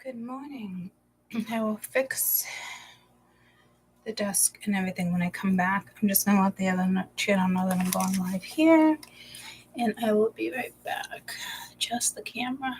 Good morning. I will fix the desk and everything when I come back. I'm just going to let the other channel know that I'm going live here. And I will be right back. Adjust the camera.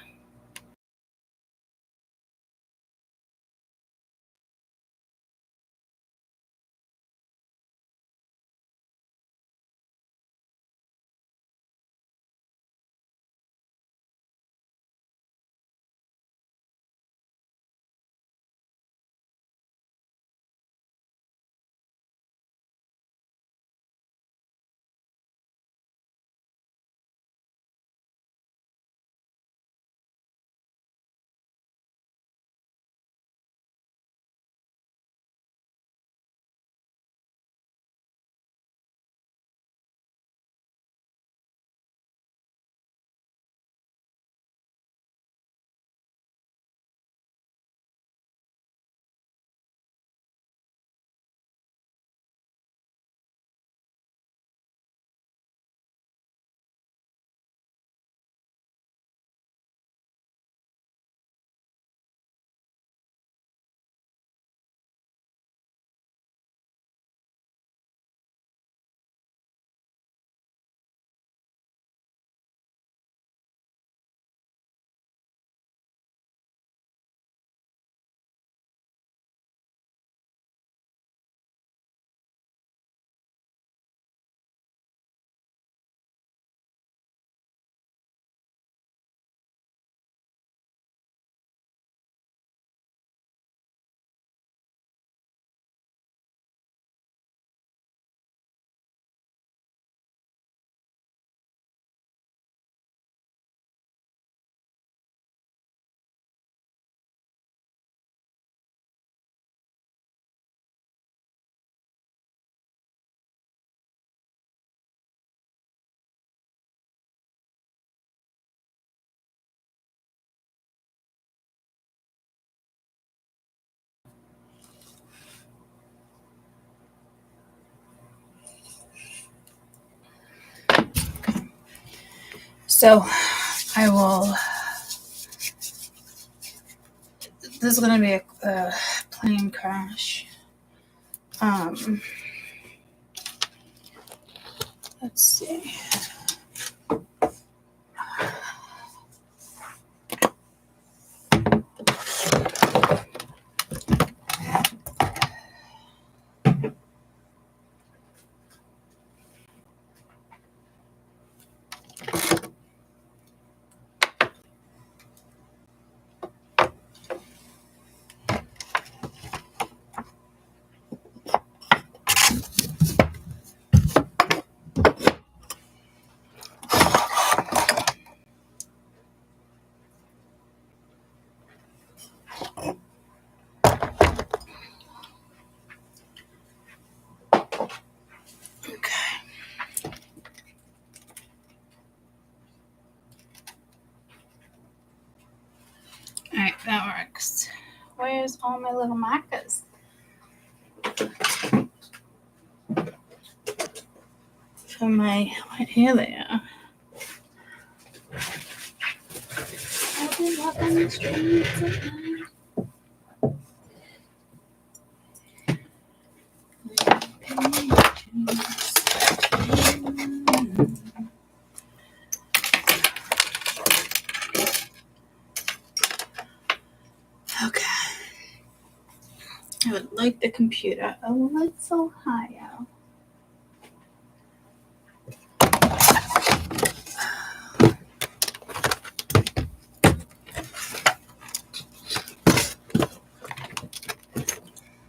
So I will. This is going to be a plane crash. Let's see. Alright, that works. Where's all my little markers? For my, here they are. I've been walking the streets at night. Okay. I would like the computer a little higher.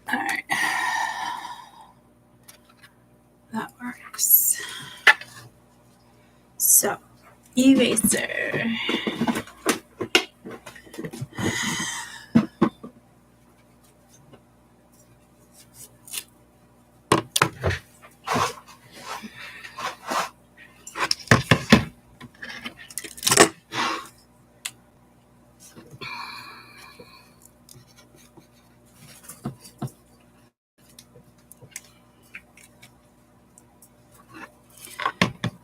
Alright. That works. So, eraser.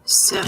So,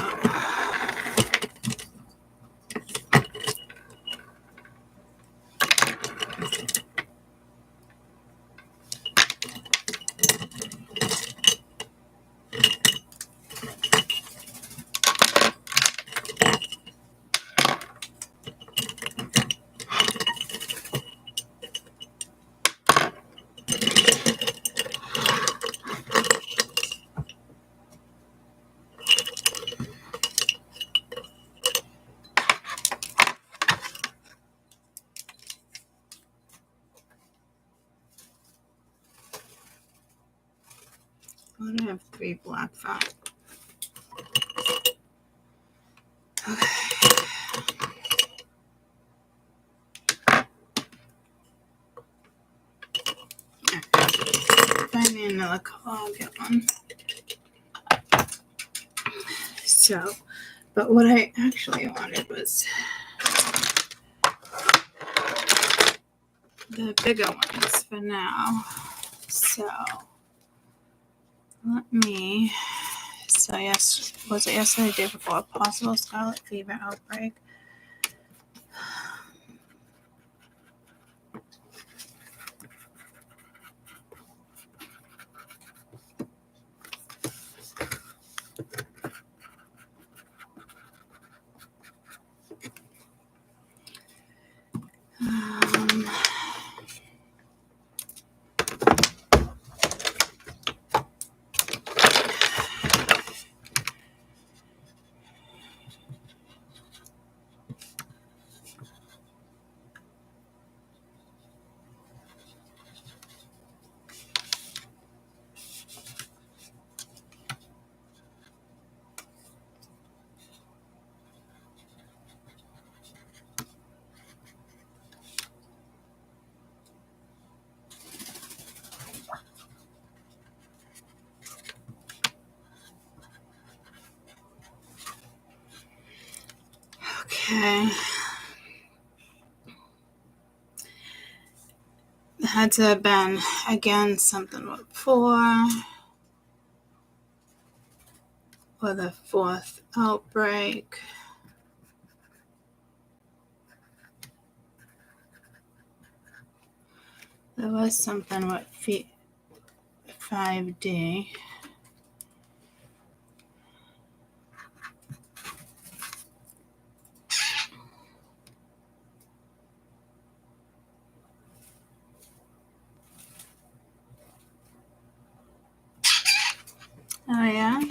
of 3 black fat. Okay. Find me another color, I'll get one. So, but what I actually wanted was the bigger ones for now. So, let me, yes, was it yesterday, the day before, possible scarlet fever outbreak. Okay. Had to have been, again, something with 4 or the 4th outbreak. There was something with 5D. Oh, yeah?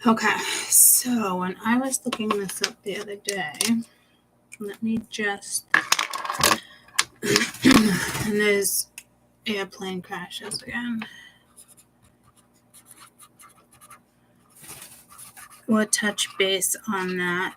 Okay, so when I was looking this up the other day, let me just, and there's airplane crashes again. We'll touch base on that.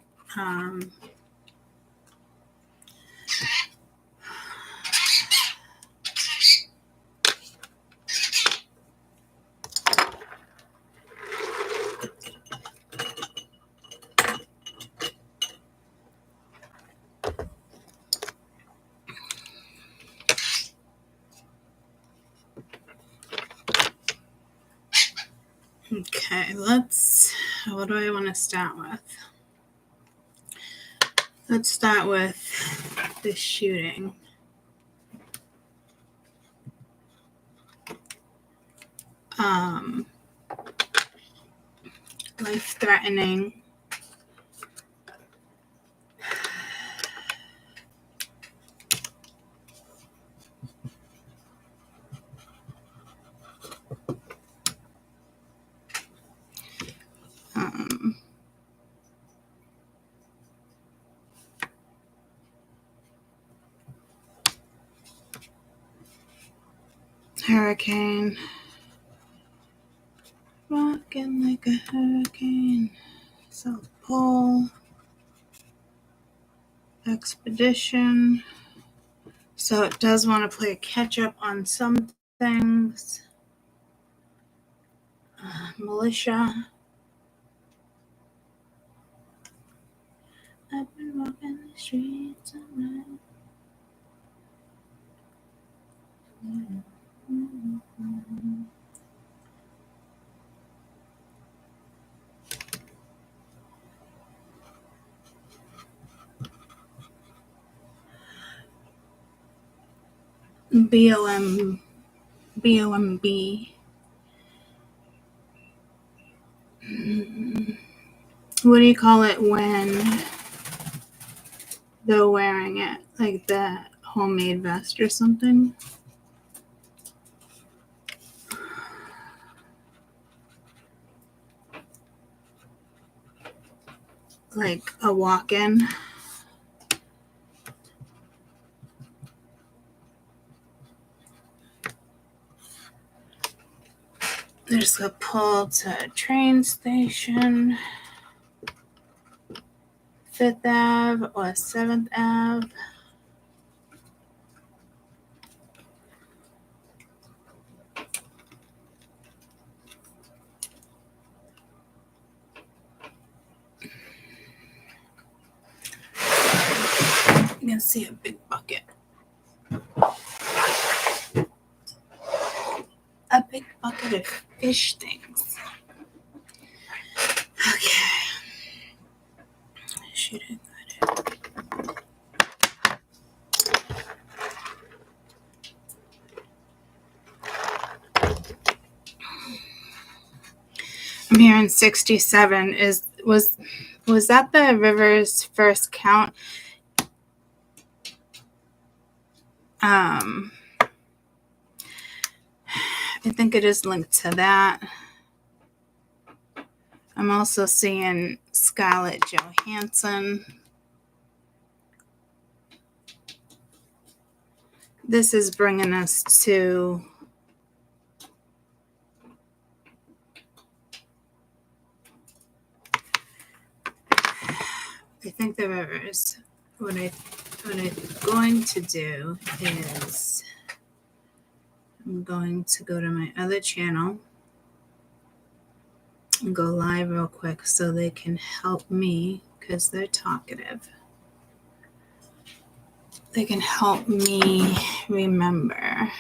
Okay, what do I want to start with? Let's start with the shooting. Life-threatening. Hurricane. Rocking like a hurricane. South Pole. Expedition. So it does want to play catch up on some things. Militia. I've been walking the streets at night. BOMB. What do you call it when they're wearing it? Like the homemade vest or something? like a walk-in. I'm just gonna pull to a train station, 5th Ave or 7th Ave. You can see a big bucket. A big bucket of fish things. Okay. Should I got it? I'm hearing 67 was that the river's first count? I think it is linked to that. I'm also seeing Scarlett Johansson. This is bringing us to I think the rivers. What I'm going to do is I'm going to go to my other channel and go live real quick so they can help me because they're talkative. They can help me remember.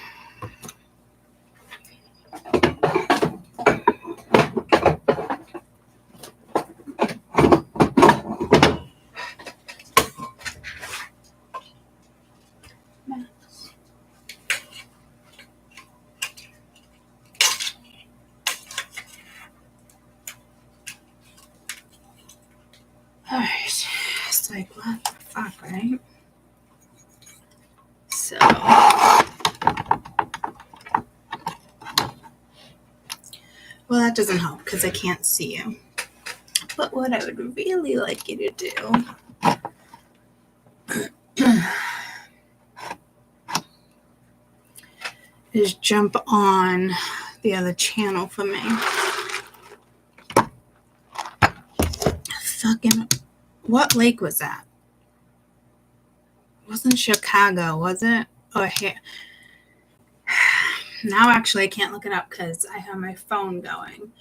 Alright, it's like, what the fuck, right? So, well, that doesn't help because I can't see you. But what I would really like you to do is jump on the other channel for me. Fucking, what lake was that? It wasn't Chicago, was it? Or here. Now actually I can't look it up because I have my phone going.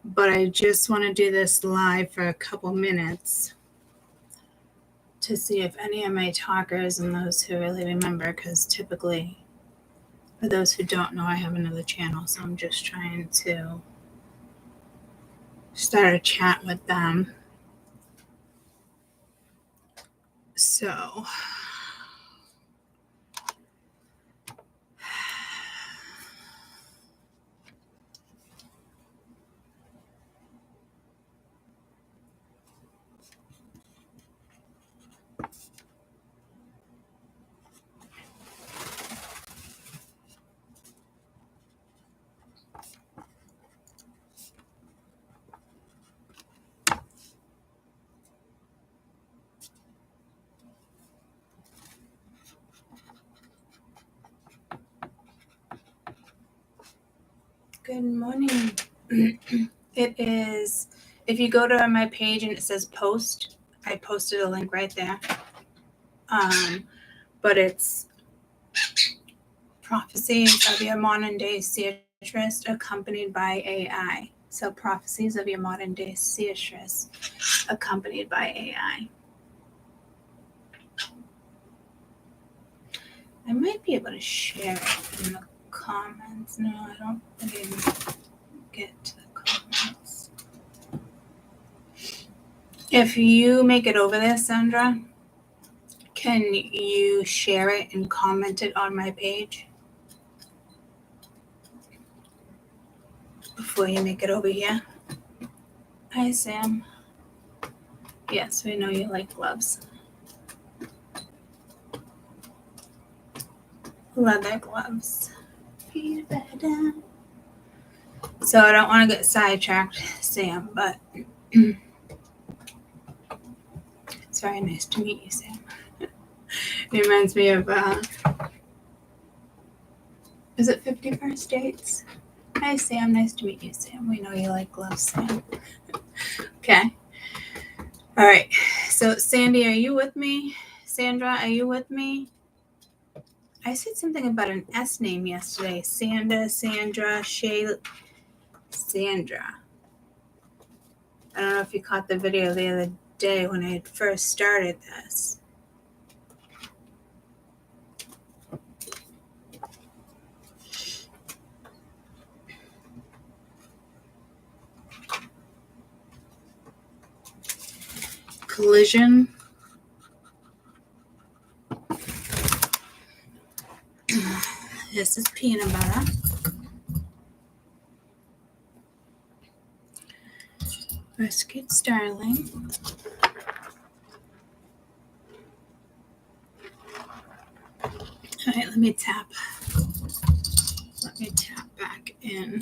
But I just want to do this live for a couple minutes to see if any of my talkers and those who really remember, because typically, for those who don't know, I have another channel, so I'm just trying to start a chat with them. So, good morning. It is, if you go to my page and it says post, I posted a link right there. But it's Prophecies of Your Modern Day Seeress accompanied by AI. So Prophecies of Your Modern Day Seeress accompanied by AI. I might be able to share it in the comments. No, I don't think I can get to the comments. If you make it over there, Sandra, can you share it and comment it on my page before you make it over here? Hi, Sam. Yes, we know you like gloves. Leather gloves. So I don't want to get sidetracked, Sam, but Sorry, nice to meet you, Sam. It reminds me of, is it 50 First Dates? Hi, Sam. Nice to meet you, Sam. We know you like gloves, Sam. Okay. All right. So, Sandy, are you with me? Sandra, are you with me? I said something about an S name yesterday. Sandra, Shay, Sandra. I don't know if you caught the video the other day when I had first started this. Collision. This is peanut butter. Biscuit Starling. All right, let me tap back in.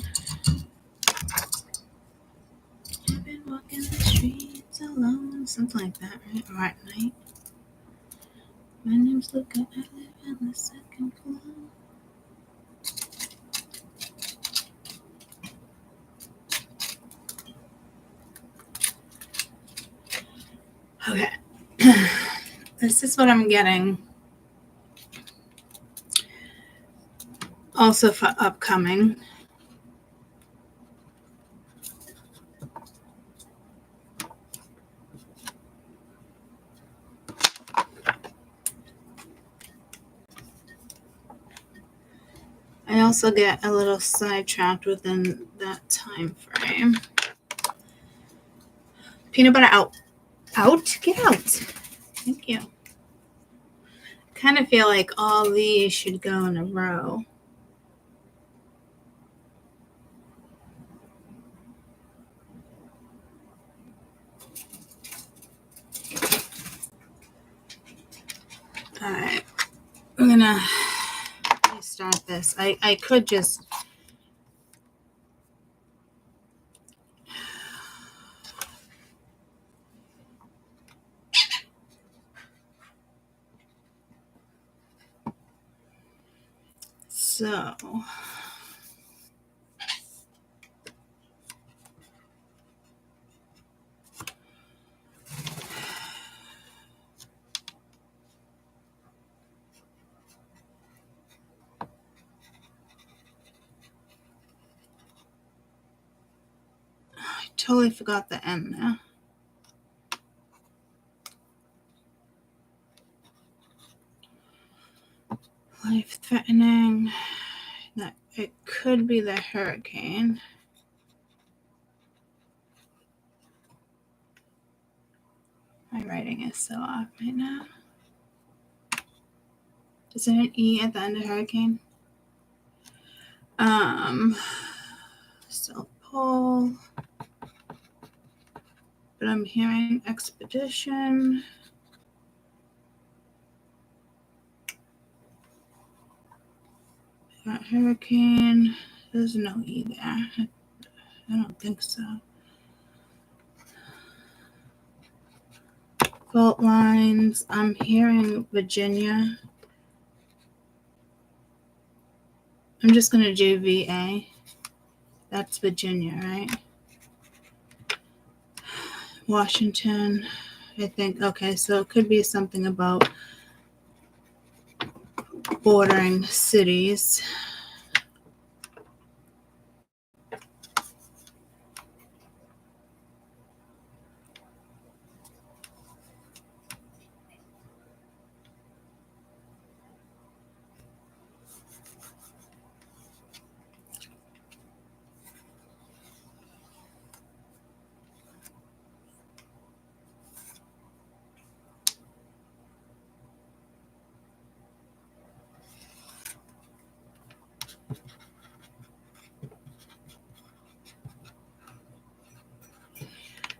I've been walking the streets alone, something like that, right? Or at night. My name's Luca, I live on the second floor. Okay. This is what I'm getting. Also for upcoming. I also get a little sidetracked within that time frame. Peanut butter out. Out? Get out. Thank you. Kind of feel like all these should go in a row. All right. I'm gonna restart this. I could just so I totally forgot the N there. Life-threatening. That it could be the hurricane. My writing is so off right now. Is there an E at the end of hurricane? South Pole. But I'm hearing expedition. Got hurricane. There's no E there. I don't think so. Fault lines. I'm hearing Virginia. I'm just going to do VA. That's Virginia, right? Washington, I think. Okay, so it could be something about bordering cities.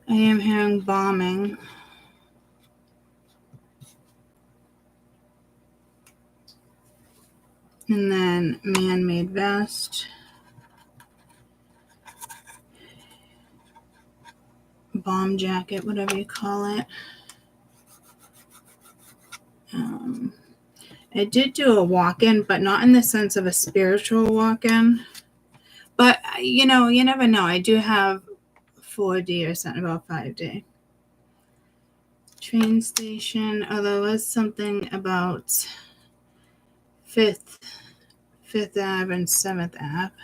I am hearing bombing. And then man-made vest. Bomb jacket, whatever you call it. I did do a walk-in, but not in the sense of a spiritual walk-in. But, you know, you never know. I do have 4D or something about 5D. Train station. Oh, there was something about 5th Ave and 7th Ave.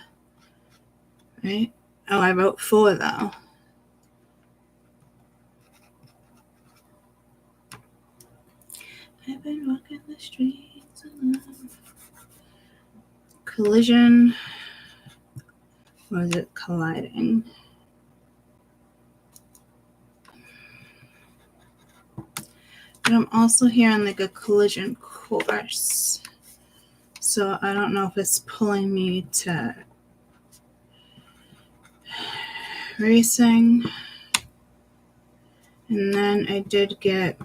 Right? Oh, I wrote 4, though. I've been walking the streets alone. Collision. Or is it colliding? But I'm also here on like a collision course. So I don't know if it's pulling me to racing. And then I did get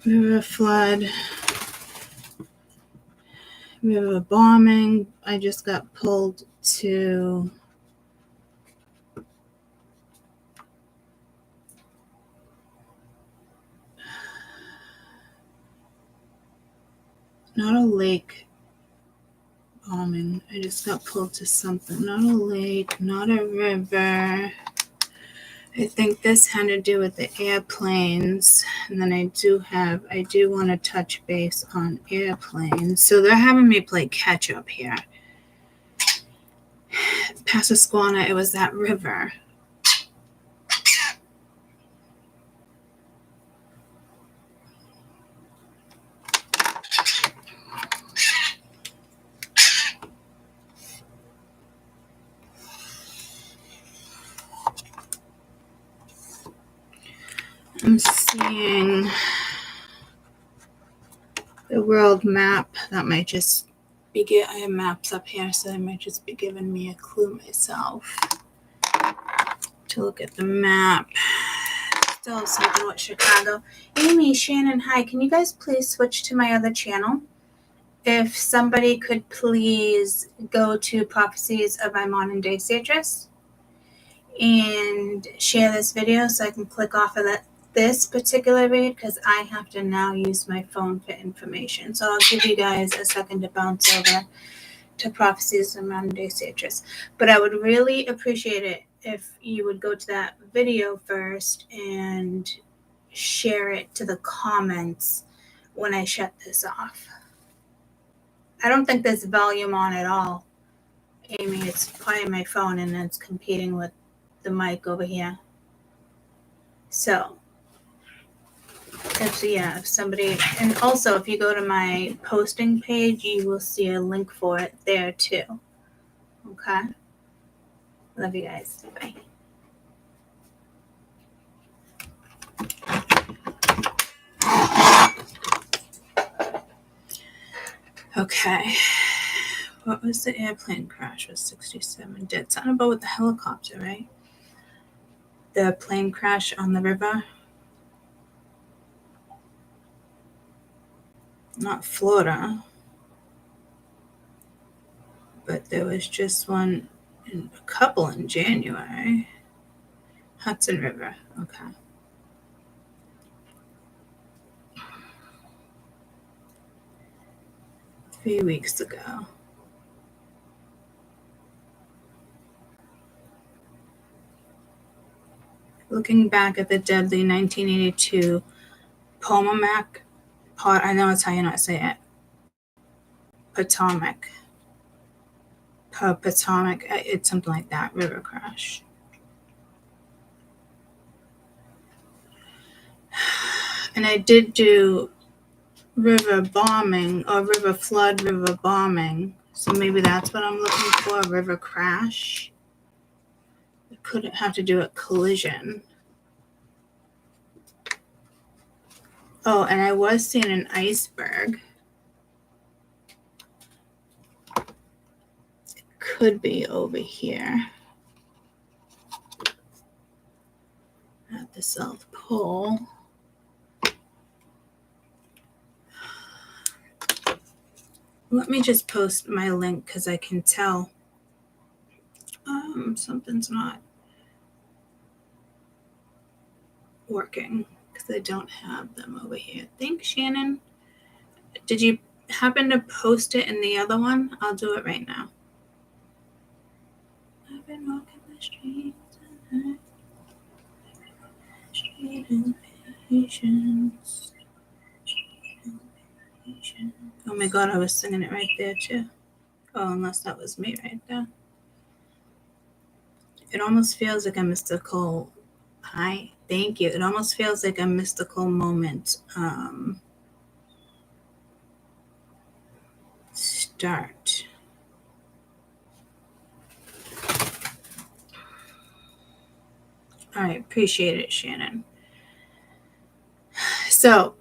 river flood, river bombing. I just got pulled to not a lake bombing. I just got pulled to something. Not a lake, not a river. I think this had to do with the airplanes. And then I do want to touch base on airplanes. So they're having me play catch up here. Passaquana, it was that river. I'm seeing the world map. That might just be I have maps up here, so that might just be giving me a clue myself to look at the map. Still something with Chicago. Amy, Shannon, hi. Can you guys please switch to my other channel? If somebody could please go to Prophecies of My Modern Day Citrus and share this video so I can click off of this particular read, because I have to now use my phone for information. So I'll give you guys a second to bounce over to Prophecies of Modern Day Citrus. But I would really appreciate it if you would go to that video first and share it to the comments when I shut this off. I don't think there's volume on at all, Amy. It's probably my phone and it's competing with the mic over here. So if somebody, and also if you go to my posting page, you will see a link for it there too. Okay. Love you guys. Bye. Okay. What was the airplane crash? Was 67 dead? Something about with the helicopter, right? The plane crash on the river. Not Florida. But there was just a couple in January. Hudson River. Okay. A few weeks ago. Looking back at the deadly 1982 Potomac, I know it's how you not say it. Potomac. It's something like that. River crash. And I did do river bombing or river flood, river bombing. So maybe that's what I'm looking for. River crash. It couldn't have to do with collision. Oh, and I was seeing an iceberg. It could be over here at the South Pole. Let me just post my link because I can tell something's not. working because I don't have them over here. Thanks, Shannon. Did you happen to post it in the other one? I'll do it right now. I've been walking the streets and street and patience. Oh my god, I was singing it right there too. Oh, unless that was me right there. It almost feels like a mystical. Hi, thank you. It almost feels like a mystical moment. Start. All right, appreciate it, Shannon. So,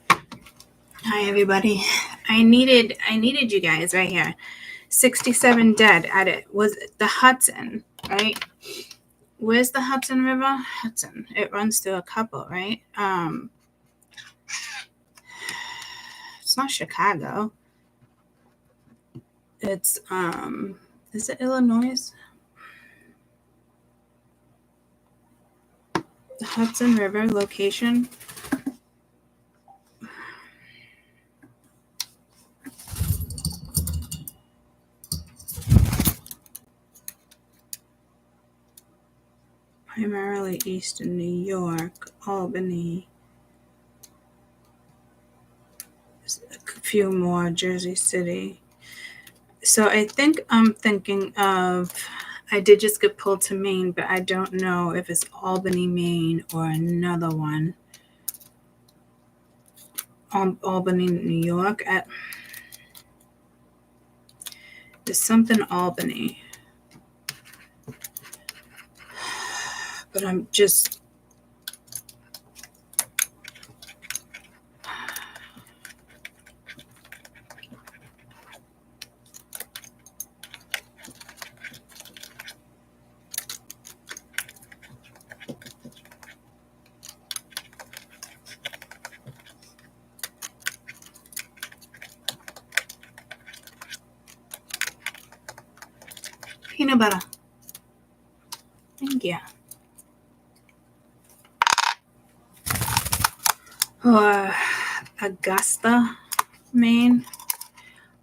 hi everybody. I needed you guys right here. 67 dead at it. Was the Hudson, right? Where's the Hudson River? Hudson. It runs through a couple, right? It's not Chicago. It's is it Illinois? The Hudson River location. Primarily east in New York, Albany, a few more, Jersey City. So I think I'm thinking of, I did just get pulled to Maine, but I don't know if it's Albany, Maine or another one. Albany, New York. There's something Albany. But I'm just... Peanut butter. Thank you. Or Augusta, Maine.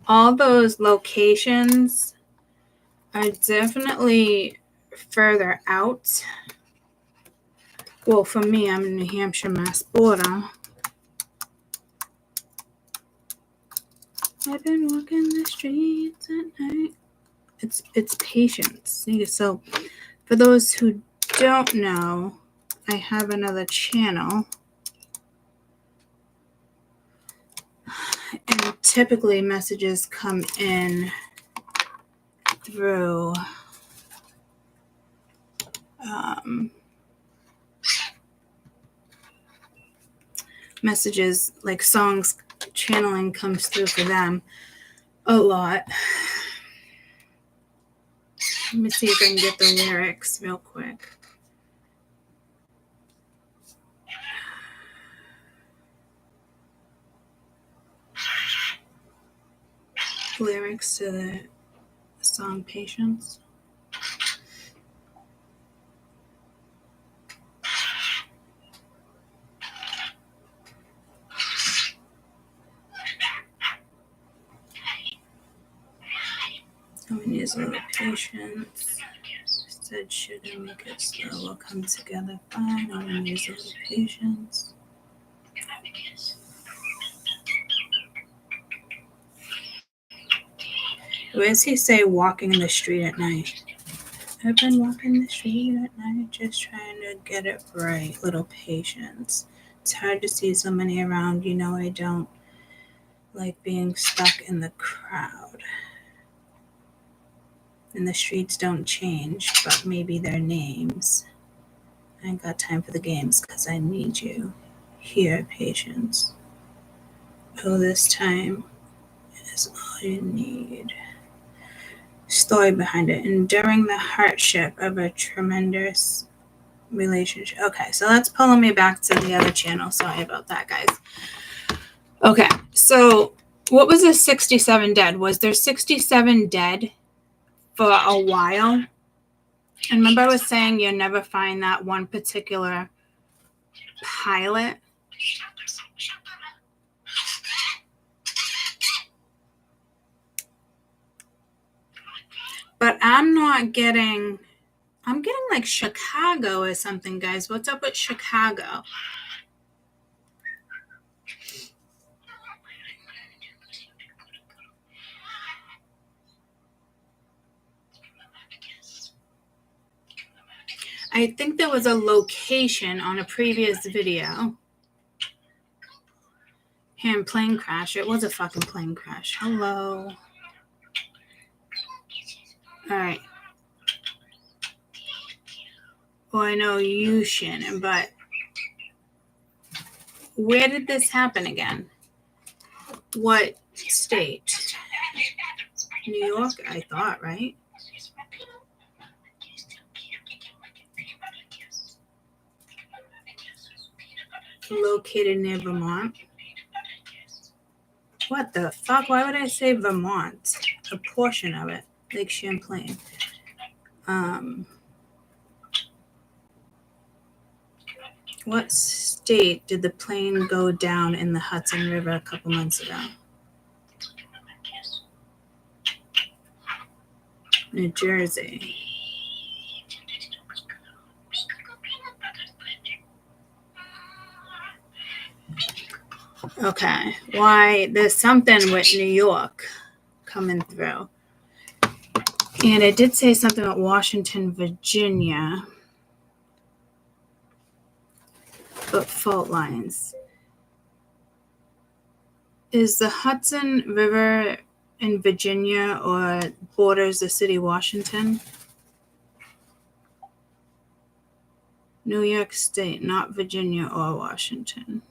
All those locations are definitely further out. Well, for me, I'm in New Hampshire, Mass border. I've been walking the streets at night. It's patience. So for those who don't know, I have another channel. And typically messages come in through messages, like songs channeling comes through for them a lot. Let me see if I can get the lyrics real quick. Lyrics to the song Patience. Someone needs a little patience. Said shouldn't make it slow. We'll come together fine. No one needs a little patience. Where does he say walking in the street at night? I've been walking the street at night, just trying to get it right. Little patience. It's hard to see so many around. You know, I don't like being stuck in the crowd. And the streets don't change, but maybe their names. I ain't got time for the games because I need you. Here, patience. Oh, this time is all you need. Story behind it. Enduring the hardship of a tremendous relationship. Okay, so that's pulling me back to the other channel. Sorry about that, guys. Okay, so what was the 67 dead? Was there 67 dead for a while? And remember I was saying you'll never find that one particular pilot. But I'm getting like Chicago or something, guys. What's up with Chicago? I think there was a location on a previous video. Here, plane crash. It was a fucking plane crash. Hello. All right. Well, I know you, Shannon, but where did this happen again? What state? New York, I thought, right? Located near Vermont. What the fuck? Why would I say Vermont? A portion of it, Lake Champlain. What state did the plane go down in the Hudson River a couple months ago? New Jersey. Okay. Why? There's something with New York coming through. And it did say something about Washington, Virginia. But fault lines. Is the Hudson River in Virginia or borders the city of Washington? New York State, not Virginia or Washington.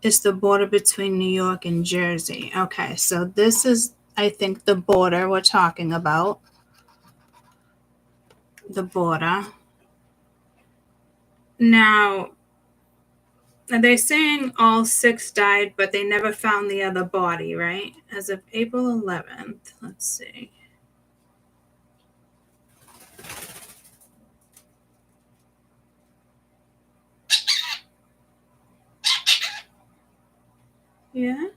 It's the border between New York and Jersey. Okay, so this is, I think, the border we're talking about. The border. Now, they're saying all 6 died, but they never found the other body, right? As of April 11th, let's see. Yeah.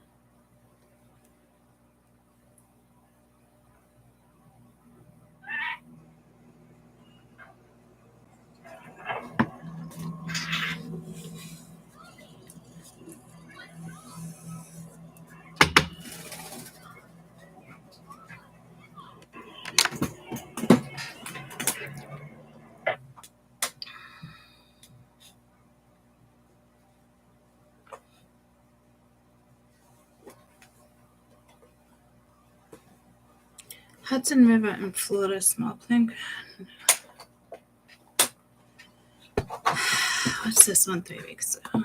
Hudson River in Florida, small plane. What's this one 3 weeks ago?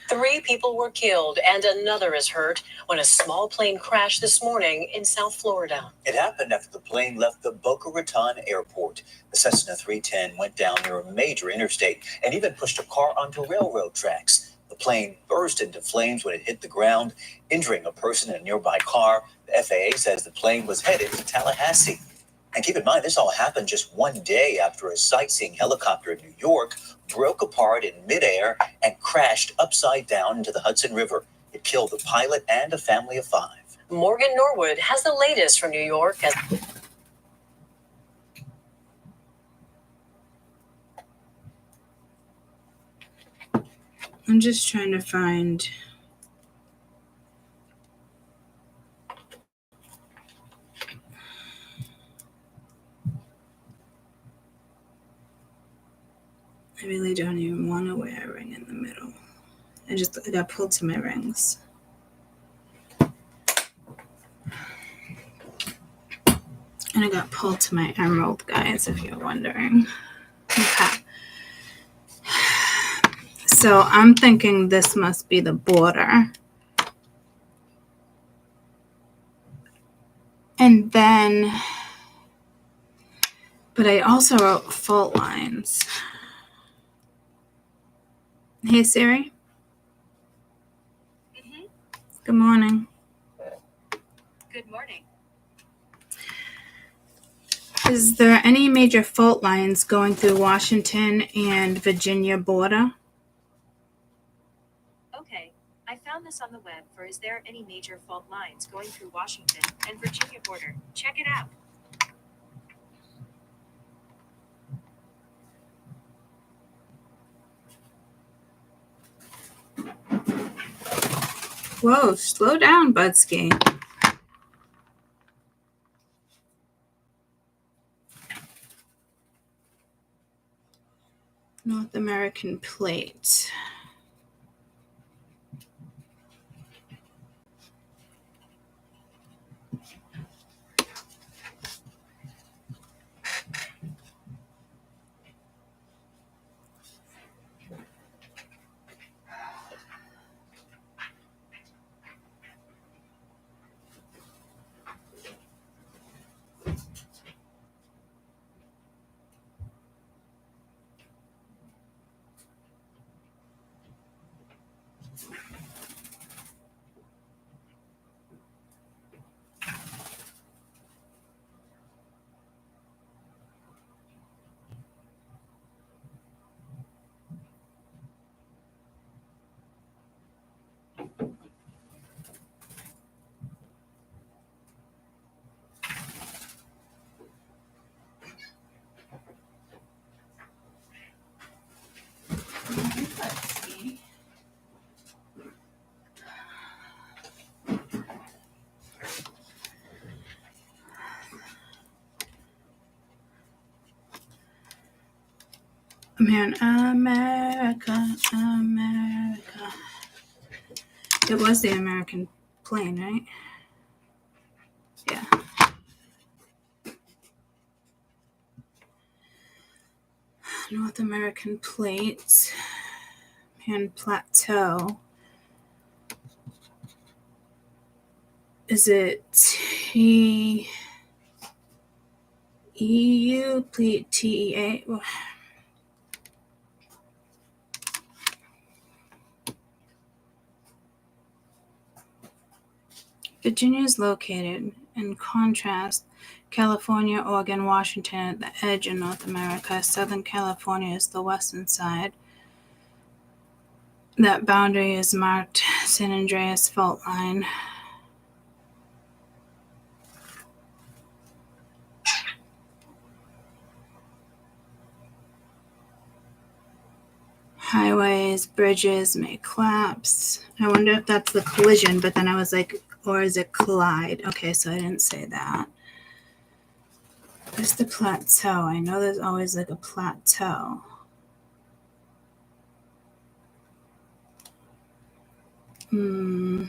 3 people were killed and another is hurt when a small plane crashed this morning in South Florida. It happened after the plane left the Boca Raton airport. The Cessna 310 went down near a major interstate and even pushed a car onto railroad tracks. The plane burst into flames when it hit the ground, injuring a person in a nearby car. The FAA says the plane was headed to Tallahassee. And keep in mind, this all happened just one day after a sightseeing helicopter in New York broke apart in midair and crashed upside down into the Hudson River. It killed the pilot and a family of 5. Morgan Norwood has the latest from New York. I'm just trying to find. I really don't even want to wear a ring in the middle. I got pulled to my rings. And I got pulled to my emerald, guys, if you're wondering. Okay. So I'm thinking this must be the border. And then, but I also wrote fault lines. Hey, Siri. Mm-hmm. Good morning. Good morning. Is there any major fault lines going through Washington and Virginia border? Okay, I found this on the web for is there any major fault lines going through Washington and Virginia border? Check it out. Whoa, slow down, Budsky. North American plate. Man, America. It was the American plane, right? Yeah. North American plate and plateau. Is it TEU, plate TEA? Virginia is located, in contrast, California, Oregon, Washington at the edge of North America. Southern California is the western side. That boundary is marked San Andreas Fault Line. Highways, bridges may collapse. I wonder if that's the collision, but then I was like, or is it collide? Okay, so I didn't say that. There's the plateau. I know there's always like a plateau. I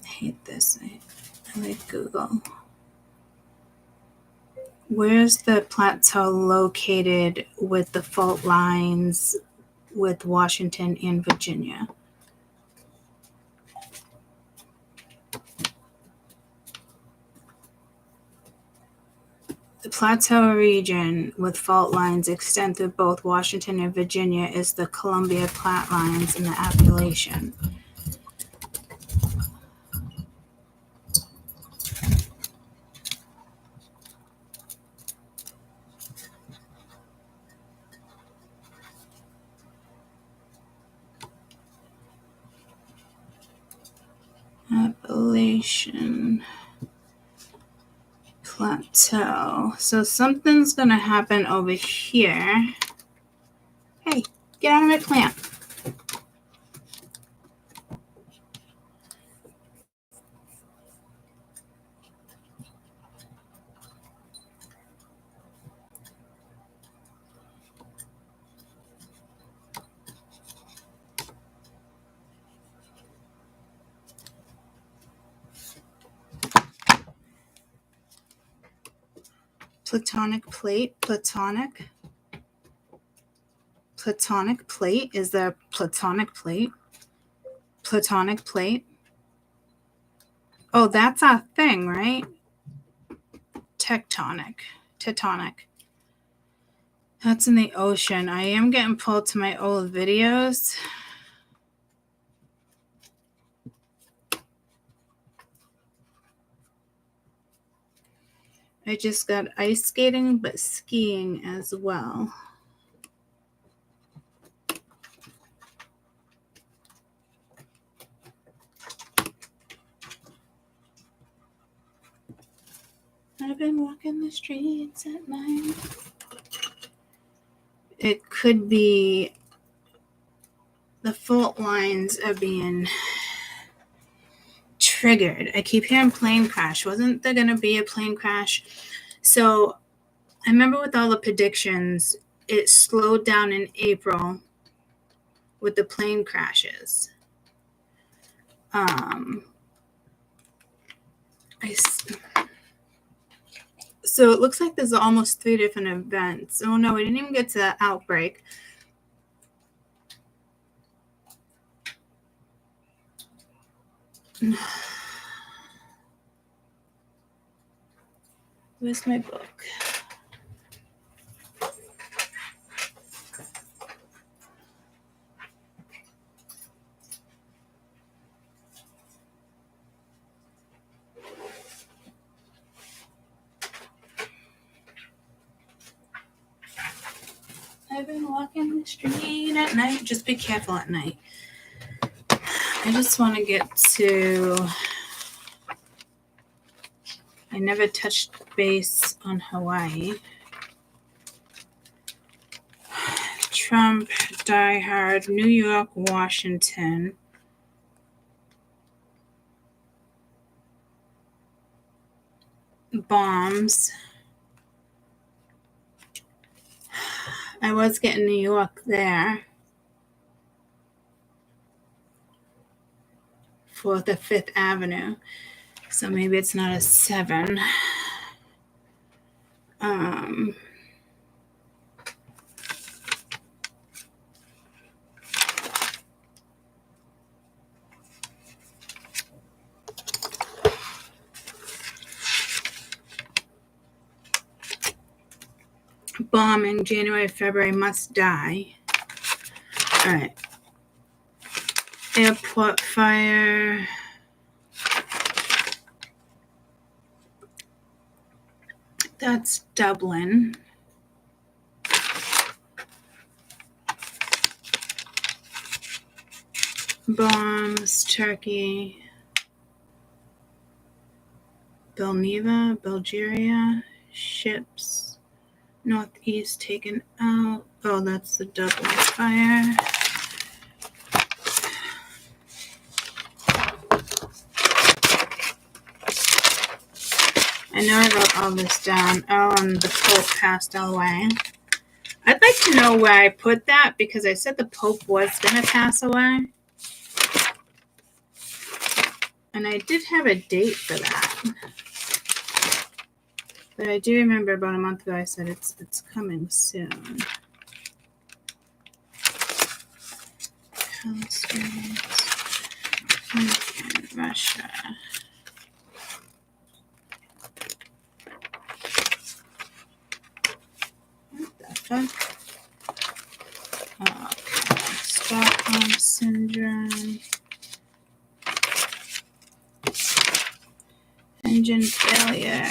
hate this. I like Google. Where's the plateau located with the fault lines with Washington and Virginia? The plateau region with fault lines extend through both Washington and Virginia is the Columbia Platte Lines in the Appalachian. Appalachian Plateau. So something's going to happen over here. Hey, get out of my plant. Platonic plate. Platonic plate. Is there a platonic plate? Platonic plate. Oh, that's our thing, right? Tectonic. That's in the ocean. I am getting pulled to my old videos. I just got ice skating, but skiing as well. I've been walking the streets at night. It could be the fault lines are being triggered. I keep hearing plane crash. Wasn't there going to be a plane crash? So I remember with all the predictions, it slowed down in April with the plane crashes. So it looks like there's almost 3 different events. Oh no, we didn't even get to the outbreak. Where's my book? I've been walking the street at night. Just be careful at night. I just want to get to... I never touched base on Hawaii. Trump, Die Hard, New York, Washington. Bombs. I was getting New York there. For the 5th Avenue. So maybe it's not a 7. Bombing, January, February, must die. All right. Airport fire. That's Dublin. Bombs, Turkey. Belneva, Bulgaria. Ships. Northeast taken out. Oh, that's the Dublin fire. I know I wrote all this down. Oh, and the Pope passed away. I'd like to know where I put that because I said the Pope was going to pass away. And I did have a date for that. But I do remember about a month ago I said it's coming soon. Palestine, and Russia. What the fuck? Okay. Stockholm Syndrome. Engine failure.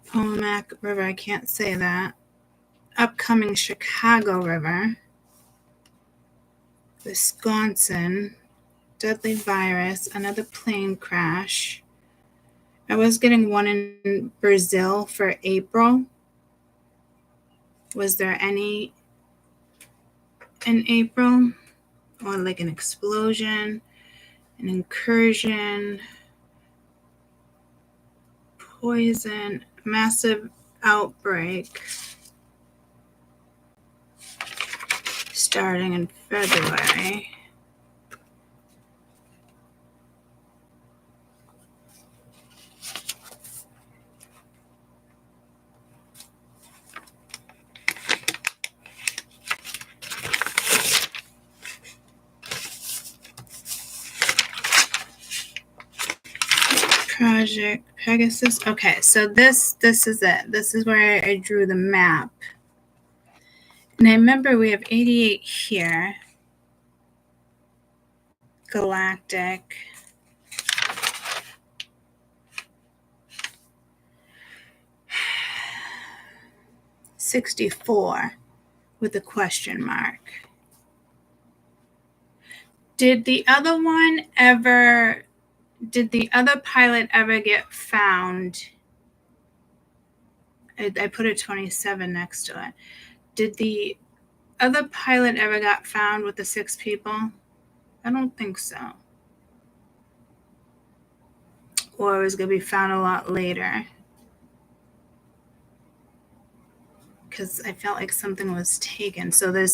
Potomac River, I can't say that. Upcoming Chicago River. Wisconsin. Deadly virus. Another plane crash. I was getting one in Brazil for April. Was there any in April? Or like an explosion, an incursion, poison, massive outbreak starting in February. Project Pegasus. Okay, so this is it. This is where I drew the map. And I remember we have 88 here. Galactic. $64 with a question mark. Did the other pilot ever get found? I put a 27 next to it. Did the other pilot ever got found with the 6 people? I don't think so. Or it was going to be found a lot later. Because I felt like something was taken. So there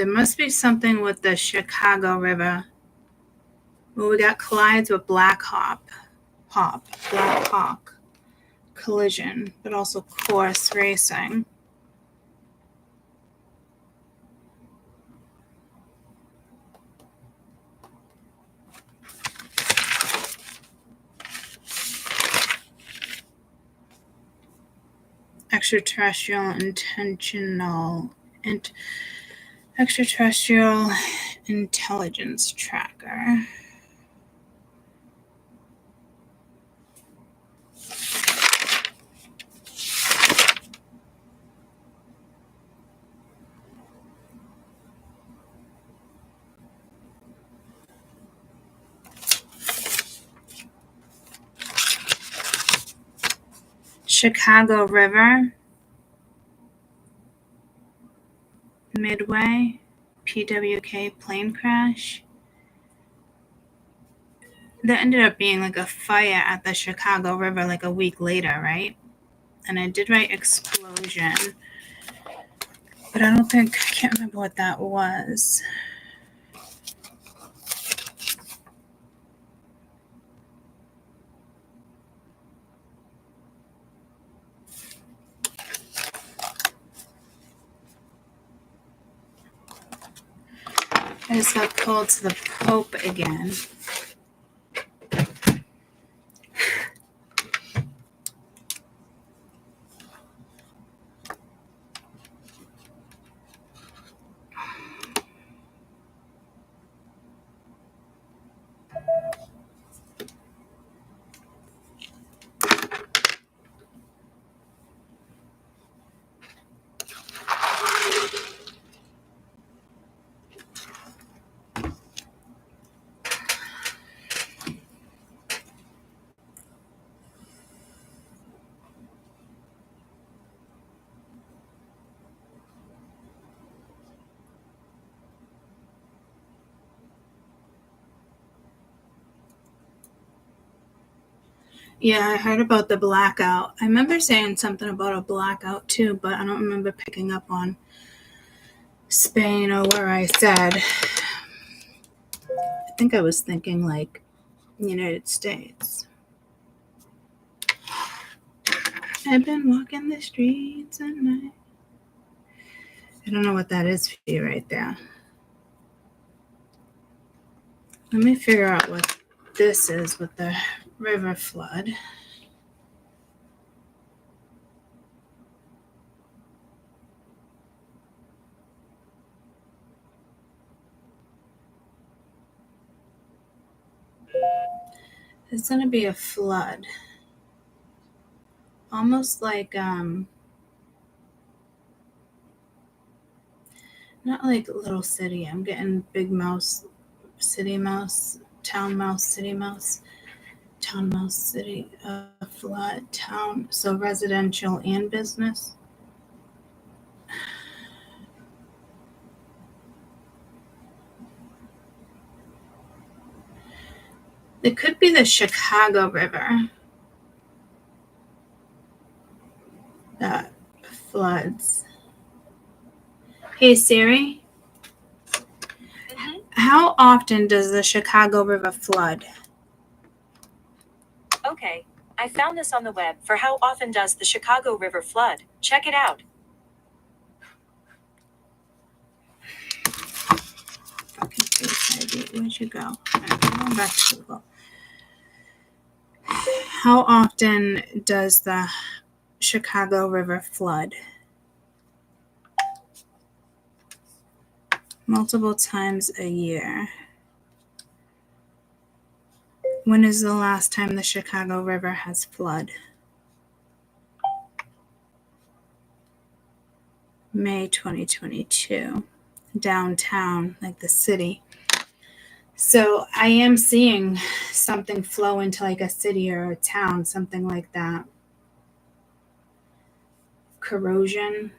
must be something with the Chicago River. Well, we got collides with Black Hawk, collision, but also course racing. Extraterrestrial intelligence tracker. Chicago River, Midway, PWK plane crash. There ended up being like a fire at the Chicago River like a week later, right? And I did write explosion, but I can't remember what that was. I just got called to the Pope again. Yeah, I heard about the blackout. I remember saying something about a blackout too, but I don't remember picking up on Spain or where I said. I think I was thinking like United States. I've been walking the streets at night. I don't know what that is for you right there. Let me figure out what this is with the river flood. It's going to be a flood. Almost like, not like Little City. I'm getting Big Mouse, City Mouse, Town Mouse, City Mouse, Town Mouse, City, flood, town. So residential and business. It could be the Chicago River that floods. Hey Siri, how often does the Chicago River flood? Okay, I found this on the web for how often does the Chicago River flood. Check it out. Fucking Face ID, where'd you go? Alright, I'm going back to Google. How often does the Chicago River flood? Multiple times a year. When is the last time the Chicago River has flood? May 2022. Downtown, like the city. So I am seeing something flow into like a city or a town, something like that. Corrosion.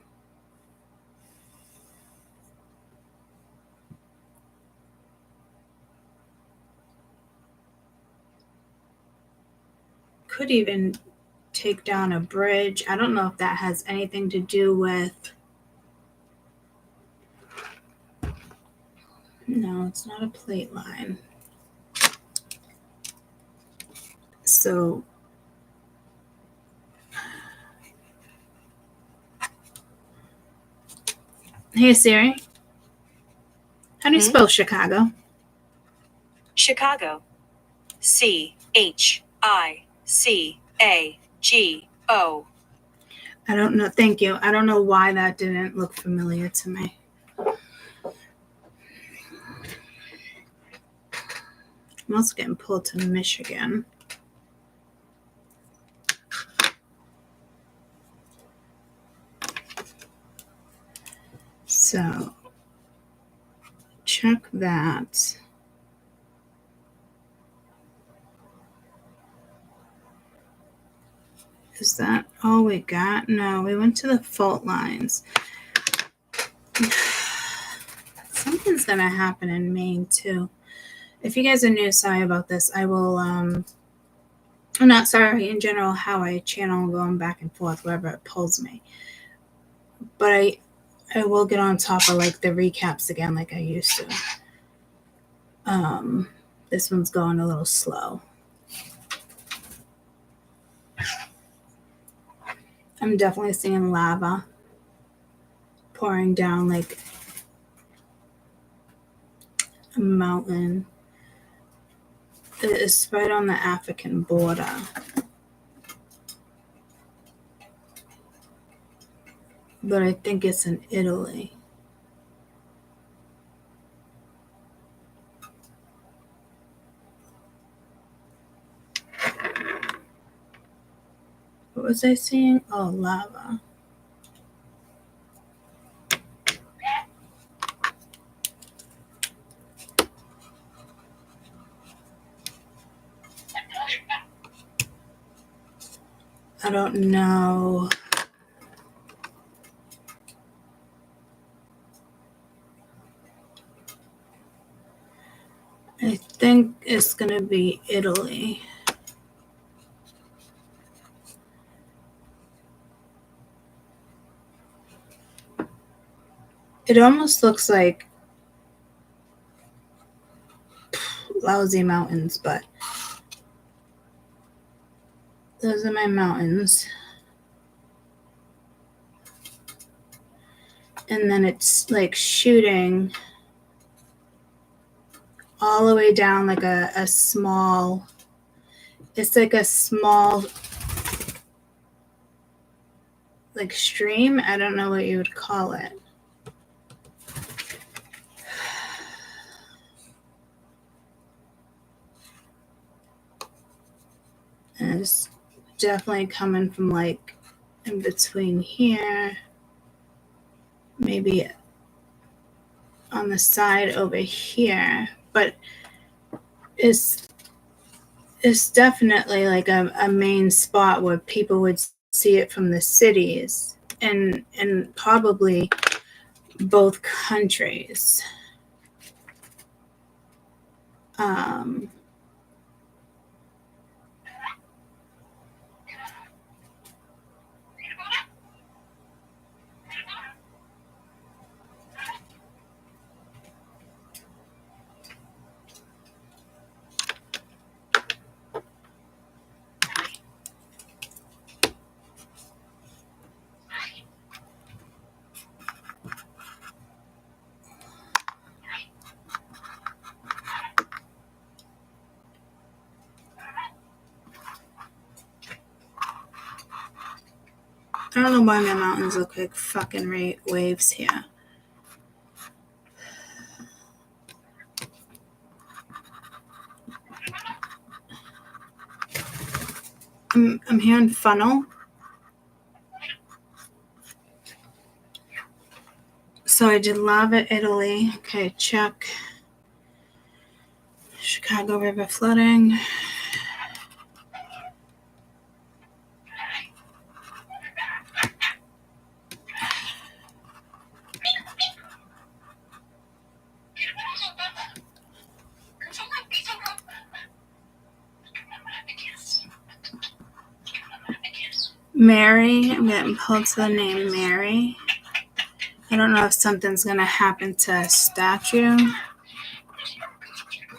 Could even take down a bridge. I don't know if that has anything to do with. No, it's not a plate line. So hey Siri, how do you spell Chicago? Chicago. CHICAGO. I don't know. Thank you. I don't know why that didn't look familiar to me. I'm also getting pulled to Michigan. So check that. Is that all we got? No, we went to the fault lines. Something's gonna happen in Maine too. If you guys are new, sorry about this. I will I'm not sorry in general how I channel going back and forth wherever it pulls me. But I will get on top of like the recaps again like I used to. This one's going a little slow. I'm definitely seeing lava pouring down like a mountain. It's right on the African border. But I think it's in Italy. What was I seeing? Oh, lava. I don't know. I think it's going to be Italy. It almost looks like lousy mountains, but those are my mountains. And then it's like shooting all the way down like a small, it's like a small like stream. I don't know what you would call it. And it's definitely coming from like in between here, maybe on the side over here, but it's definitely like a main spot where people would see it from the cities and probably both countries. I don't know why my mountains look like fucking waves here. I'm hearing funnel. So I did lava, Italy. Okay, check. Chicago River flooding. Mary, I'm getting pulled to the name Mary. I don't know if something's gonna happen to a statue.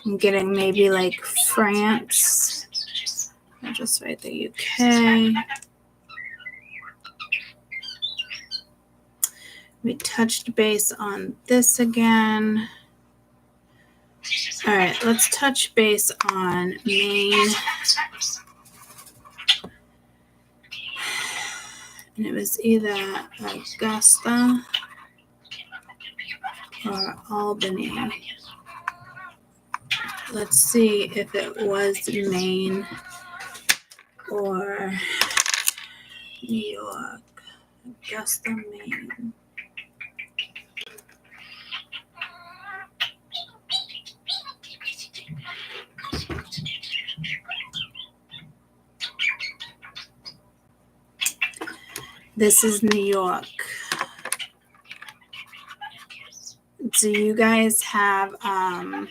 I'm getting maybe like France. I'll just write the UK. We touched base on this again. All right, let's touch base on Maine. And it was either Augusta or Albany. Let's see if it was Maine or New York. Augusta, Maine. This is New York. Do you guys have an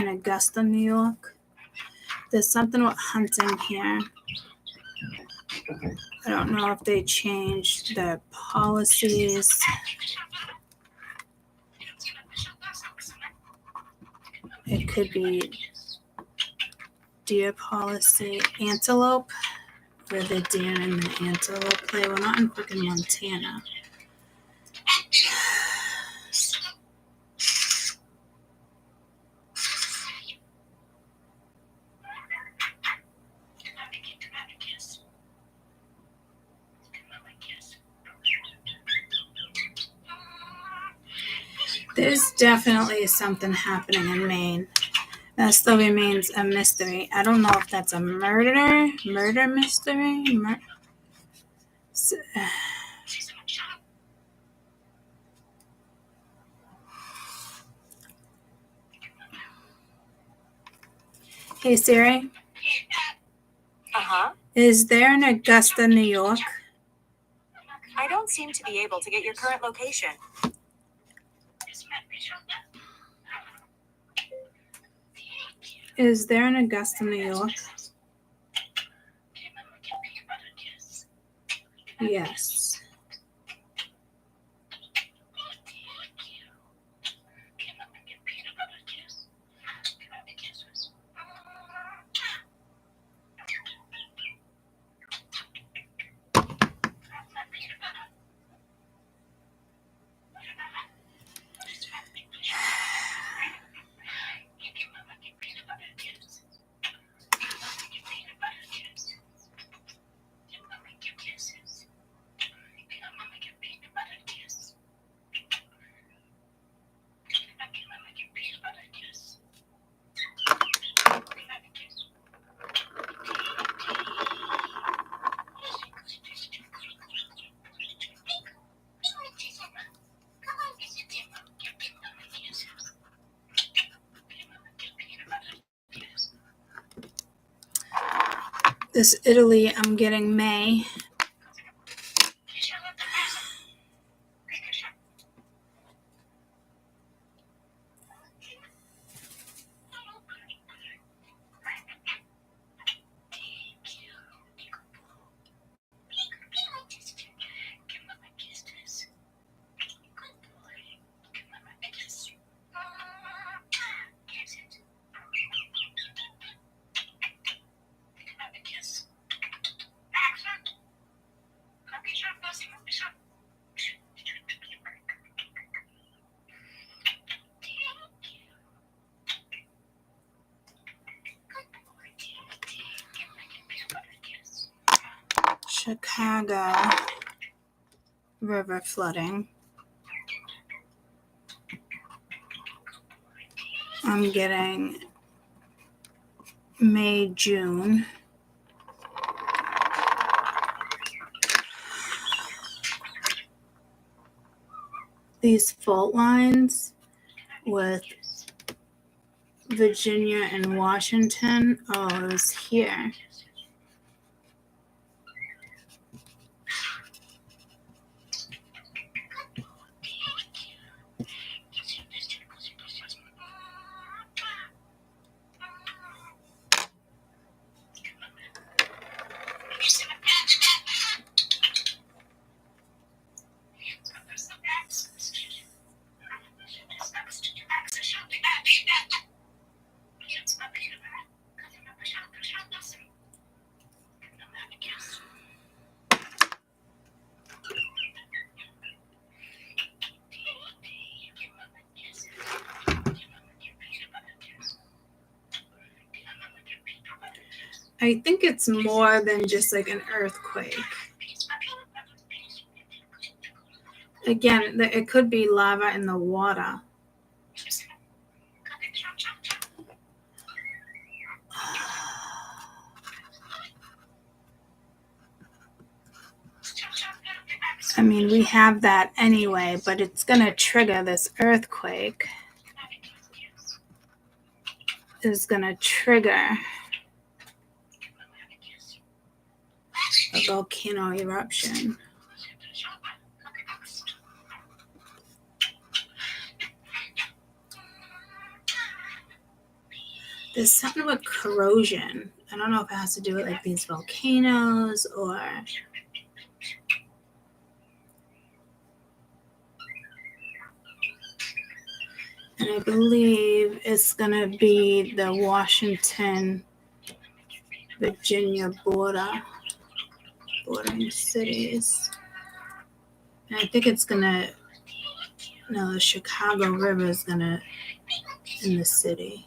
Augusta, New York? There's something with hunting here. I don't know if they changed their policies. It could be deer policy, antelope, where the deer and the antelope play. We're not in freaking Montana. There's definitely something happening in Maine. That still remains a mystery. I don't know if that's a murder mystery. Hey Siri, is there an Augusta, New York? I don't seem to be able to get your current location. Is there an Augusta, New York? Yes. This Italy, I'm getting May. Chicago River flooding. I'm getting May, June. These fault lines with Virginia and Washington. Oh, it was here. I think it's more than just like an earthquake. Again, it could be lava in the water. I mean, we have that anyway, but it's going to trigger this earthquake. Is going to trigger a volcano eruption. There's something with corrosion. I don't know if it has to do with like these volcanoes or... And I believe it's going to be the Washington, Virginia bordering cities. And I think it's going to, no, the Chicago River is going to, in the city.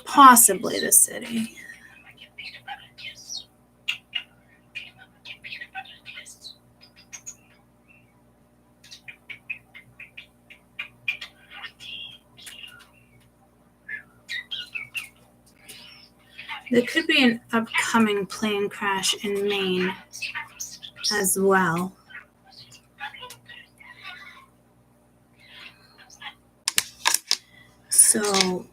Possibly the city. There could be an upcoming plane crash in Maine as well. So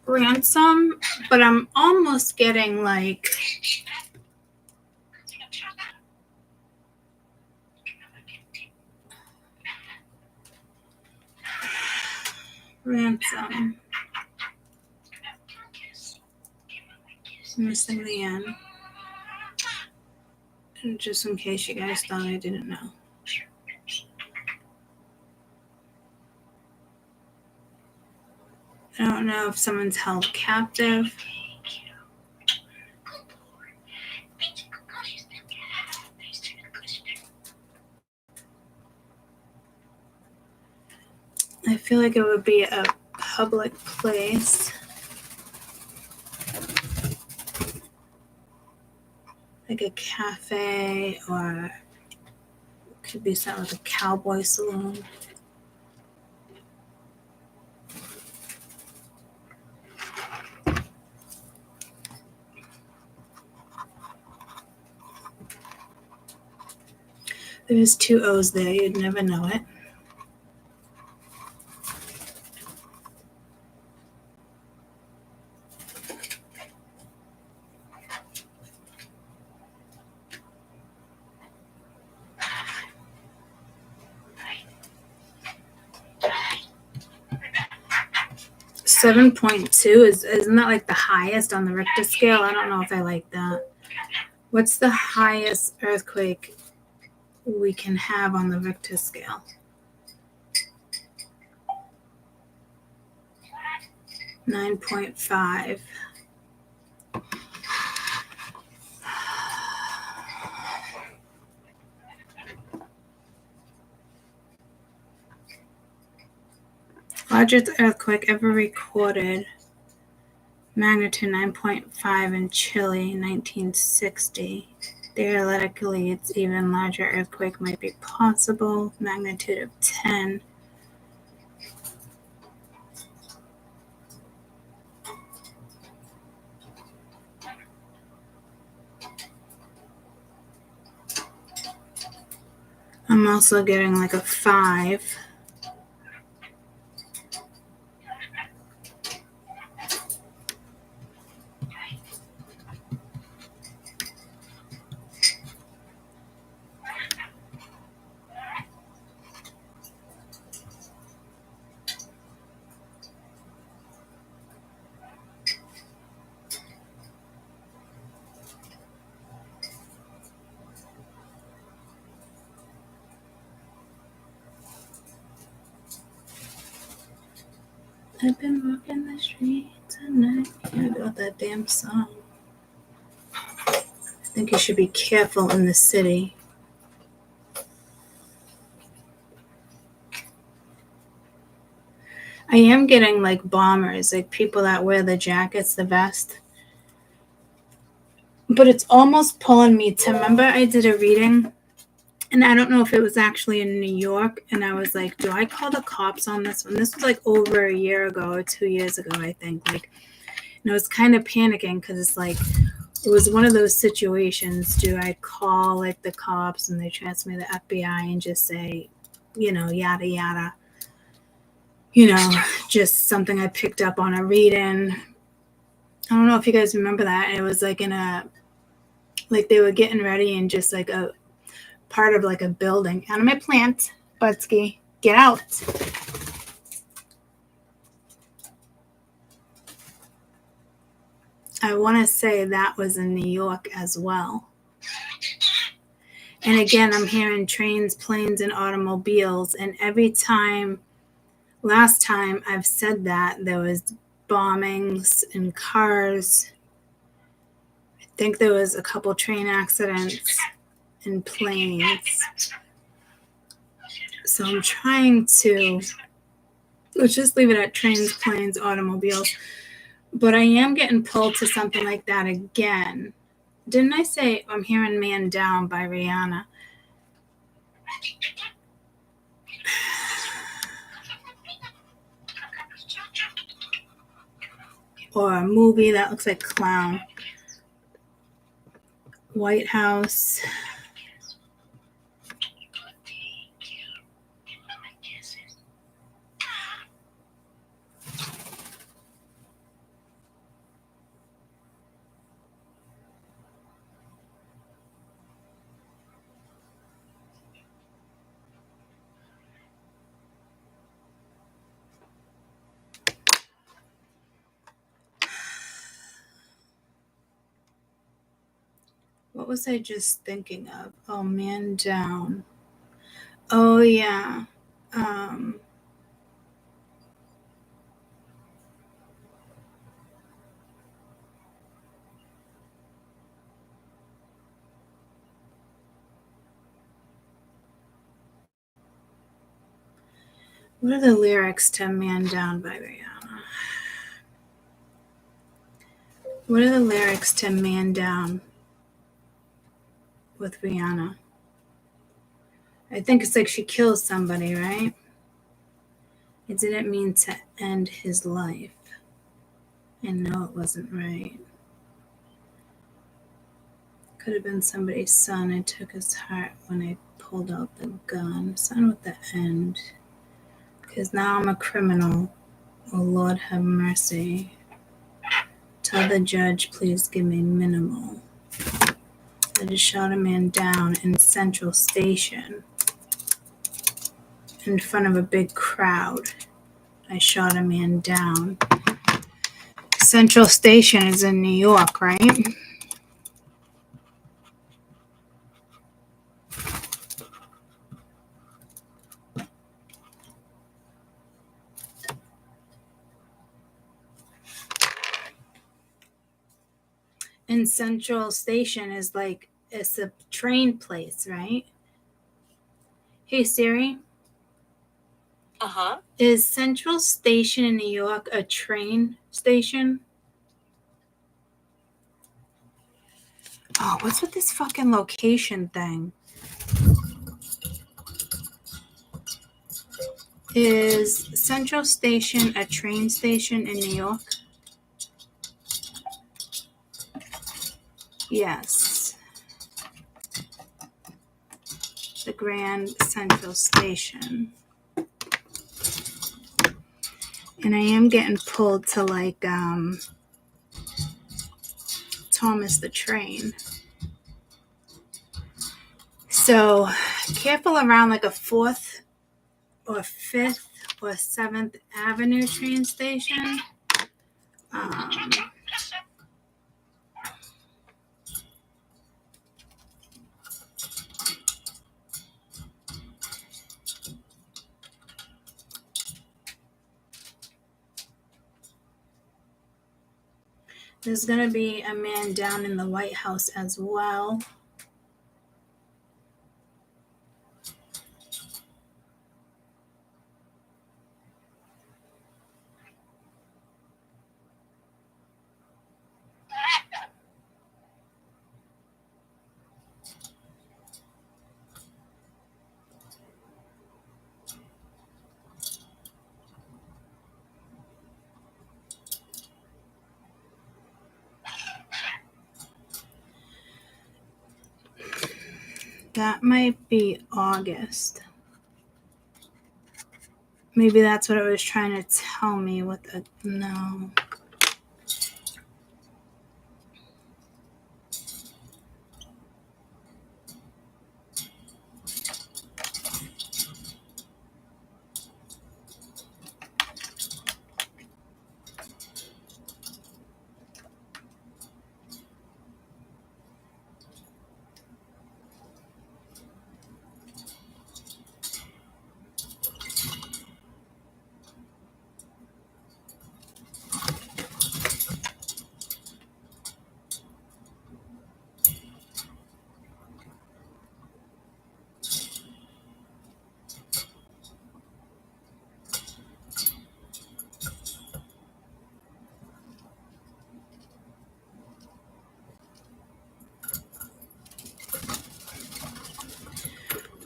ransom, but I'm almost getting like ransom. Missing the end. Just in case you guys thought I didn't know. I don't know if someone's held captive. I feel like it would be a public place. Like a cafe, or it could be something like a cowboy saloon. There's 2 O's there, you'd never know it. 7.2 isn't that like the highest on the Richter scale? I don't know if I like that. What's the highest earthquake we can have on the Richter scale? 9.5. Largest earthquake ever recorded, magnitude 9.5 in Chile, 1960. Theoretically, its even larger earthquake might be possible, magnitude of 10. I'm also getting like a 5. I've been walking the streets at night. I got that damn song. I think you should be careful in the city. I am getting like bombers, like people that wear the jackets, the vest. But it's almost pulling me to, remember I did a reading, and I don't know if it was actually in New York, and I was like, do I call the cops on this one? This was like over a year ago or 2 years ago, I think. Like, and I was kind of panicking because it's like, it was one of those situations. Do I call like the cops and they transfer me to the FBI and just say, yada, yada. Just something I picked up on a reading. I don't know if you guys remember that. It was like like they were getting ready and just like a part of like a building. Out of my plant, Budsky, get out. I want to say that was in New York as well. And again, I'm hearing trains, planes, and automobiles. And every time, last time I've said that, there was bombings in cars. I think there was a couple train accidents and planes. So I'm trying to, let's just leave it at trains, planes, automobiles. But I am getting pulled to something like that again. Didn't I say I'm hearing Man Down by Rihanna? Or a movie that looks like Clown. White House. What was I just thinking of? Oh, Man Down. Oh, yeah. What are the lyrics to Man Down by Rihanna? What are the lyrics to Man Down with Rihanna? I think it's like she kills somebody, right? It didn't mean to end his life. I know it wasn't right. Could have been somebody's son. I took his heart when I pulled out the gun. Son with the end. Because now I'm a criminal. Oh, Lord, have mercy. Tell the judge, please give me minimal. I just shot a man down in Central Station. In front of a big crowd. I shot a man down. Central Station is in New York, right? And Central Station is like, it's a train place, right? Hey Siri, Uh-huh. is Central Station in New York a train station? Oh, what's with this fucking location thing? Is Central Station a train station in New York? Yes. The Grand Central Station. And I am getting pulled to like Thomas the Train. So careful around like a 4th or 5th or 7th Avenue train station. There's going to be a man down in the White House as well. That might be August. Maybe that's what it was trying to tell me with the no.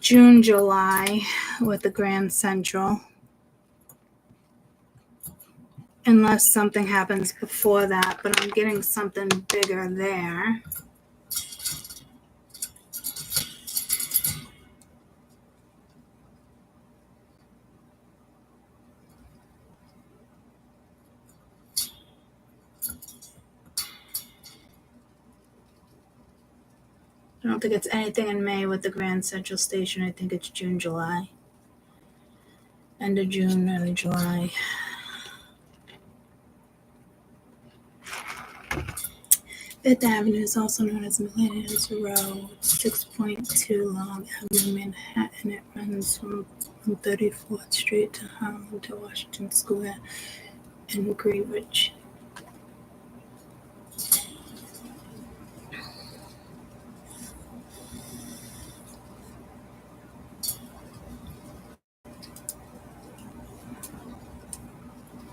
June, July with the Grand Central. Unless something happens before that, but I'm getting something bigger there. I don't think it's anything in May with the Grand Central Station. I think it's June, July. End of June, early July. Fifth Avenue is also known as Millenniums Road, 6.2 long Avenue, Manhattan. It runs from 34th Street to Harlem to Washington Square and Greenwich.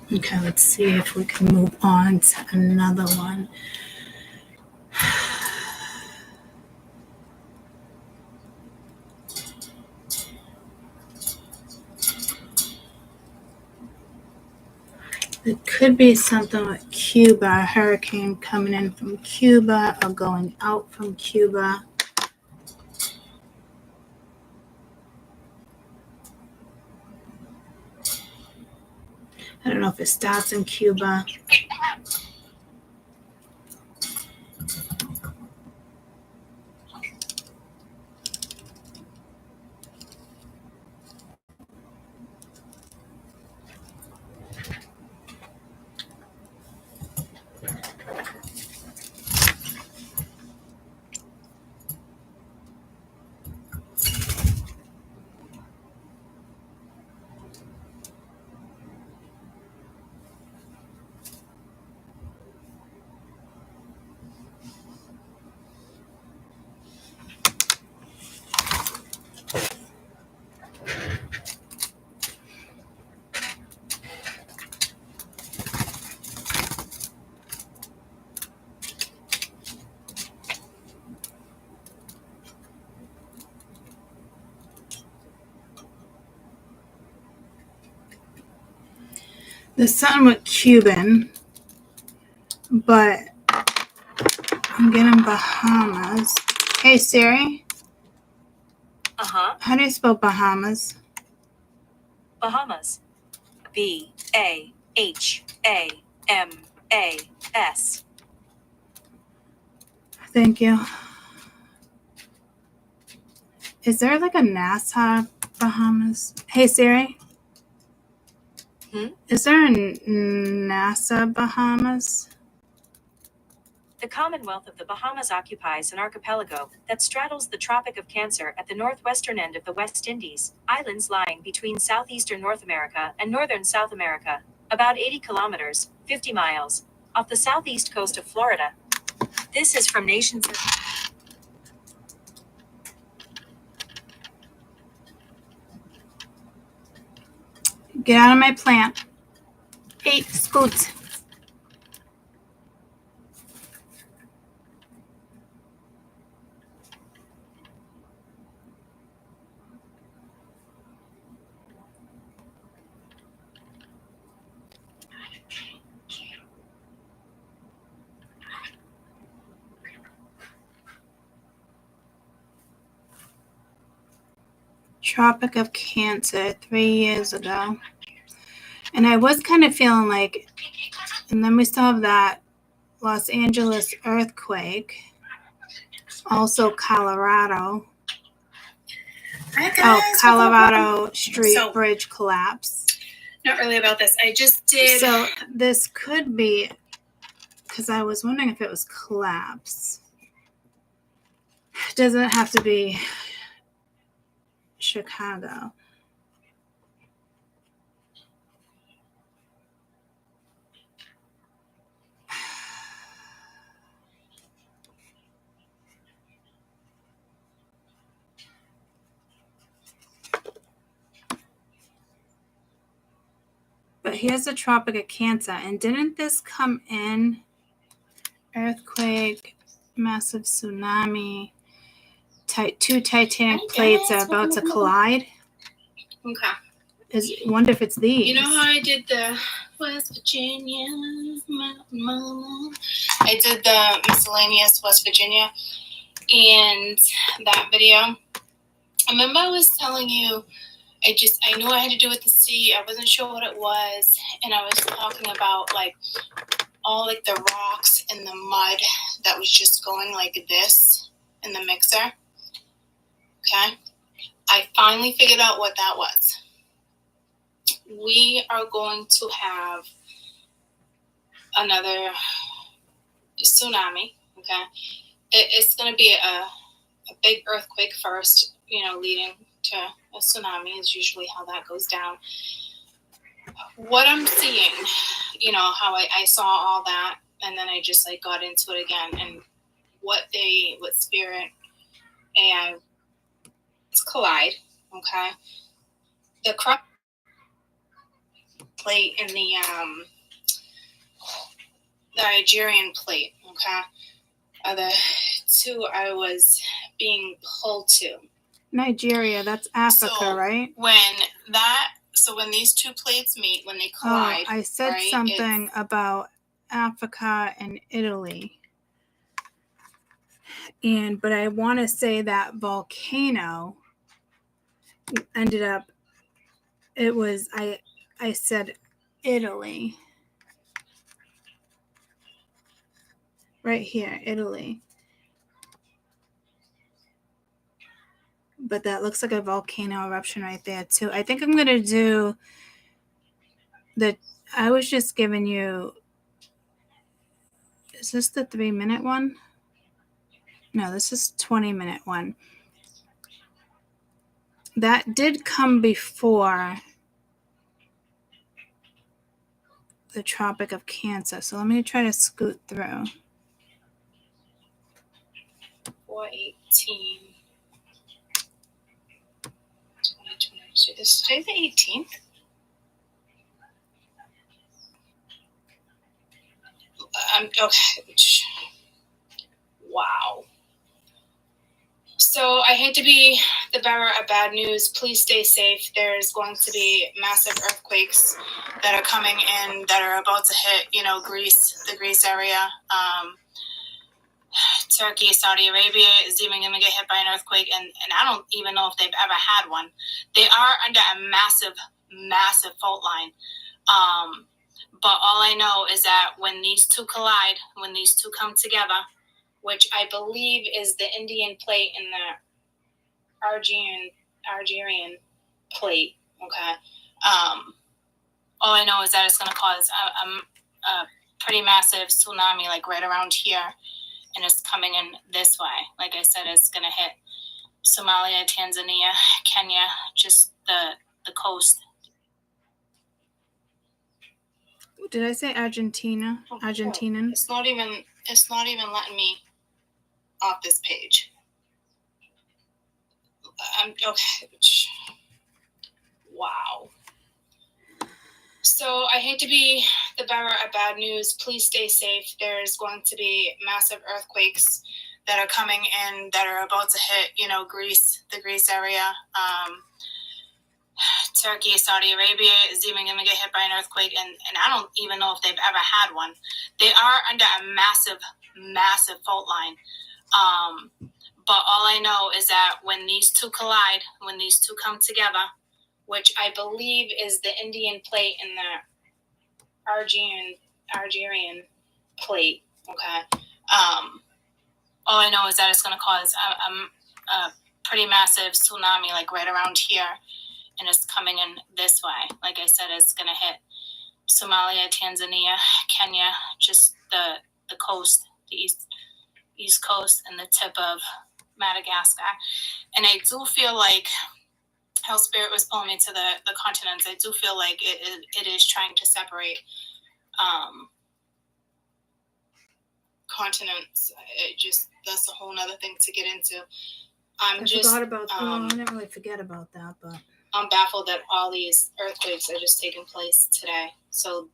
Okay, let's see if we can move on to another one. It could be something with Cuba, a hurricane coming in from Cuba or going out from Cuba. I don't know if it starts in Cuba. There's something with Cuban, but I'm getting Bahamas. Hey Siri, how do you spell Bahamas? Bahamas. BAHAMAS. Thank you. Is there like a NASA Bahamas? Hey Siri. Is there a NASA Bahamas? The Commonwealth of the Bahamas occupies an archipelago that straddles the Tropic of Cancer at the northwestern end of the West Indies, islands lying between southeastern North America and northern South America, about 80 kilometers, 50 miles, off the southeast coast of Florida. This is from Nations. Get out of my plant. Hey, Scoot. Tropic of Cancer 3 years ago. And I was kind of feeling like, and then we still have that Los Angeles earthquake, also Colorado. Colorado Street Bridge collapse. Not really about this. I just did. So this could be, because I was wondering if it was collapse. Does it have to be Chicago? But here's the Tropic of Cancer. And didn't this come in? Earthquake, massive tsunami, two Titanic plates are about to collide. Okay. Wonder if it's these. You know how I did the West Virginia? Mama? I did the miscellaneous West Virginia and that video. I remember I was telling you, I knew I had to do with the sea. I wasn't sure what it was. And I was talking about like all like the rocks and the mud that was just going like this in the mixer. Okay. I finally figured out what that was. We are going to have another tsunami. Okay. It's going to be a big earthquake first, leading to a tsunami is usually how that goes down. What I'm seeing, how I saw all that, and then I just like got into it again, and what Spirit AI, it's collide, okay? The crop plate and the Nigerian plate, okay, are the two I was being pulled to. Nigeria, that's Africa, right? When these two plates meet, when they collide. I said right, something about Africa and Italy. But I want to say that volcano ended up, I said Italy. Right here, Italy. But that looks like a volcano eruption right there too. I think I'm going to do I was just giving you, is this the 3-minute one? No, this is 20-minute one. That did come before the Tropic of Cancer. So let me try to scoot through. 4/18. 2022. Is today the 18th? Okay. Wow. So So I hate to be the bearer of bad news. Please stay safe. There's going to be massive earthquakes that are coming in that are about to hit, Greece, the Greece area. Turkey, Saudi Arabia is even going to get hit by an earthquake, and I don't even know if they've ever had one. They are under a massive, massive fault line. But all I know is that when these two collide, when these two come together, which I believe is the Indian plate and the Algerian plate, okay? All I know is that it's going to cause a pretty massive tsunami, like right around here, and it's coming in this way. Like I said, it's going to hit Somalia, Tanzania, Kenya, just the coast. Did I say Argentina? Argentinian? It's not even letting me off this page. Okay. Wow. So I hate to be the bearer of bad news. Please stay safe. There's going to be massive earthquakes that are coming in that are about to hit, Greece, the Greece area. Turkey, Saudi Arabia is even going to get hit by an earthquake, and I don't even know if they've ever had one. They are under a massive, massive fault line. But all I know is that when these two collide, when these two come together, which I believe is the Indian plate and the Algerian plate, okay? All I know is that it's going to cause a pretty massive tsunami, like right around here, and it's coming in this way. Like I said, it's going to hit Somalia, Tanzania, Kenya, just the coast, the east coast, and the tip of Madagascar. And I do feel like how Spirit was pulling me to the continents. I do feel like it is trying to separate continents. That's a whole nother thing to get into. I forgot about I didn't really forget about that, but I'm baffled that all these earthquakes are just taking place today. So,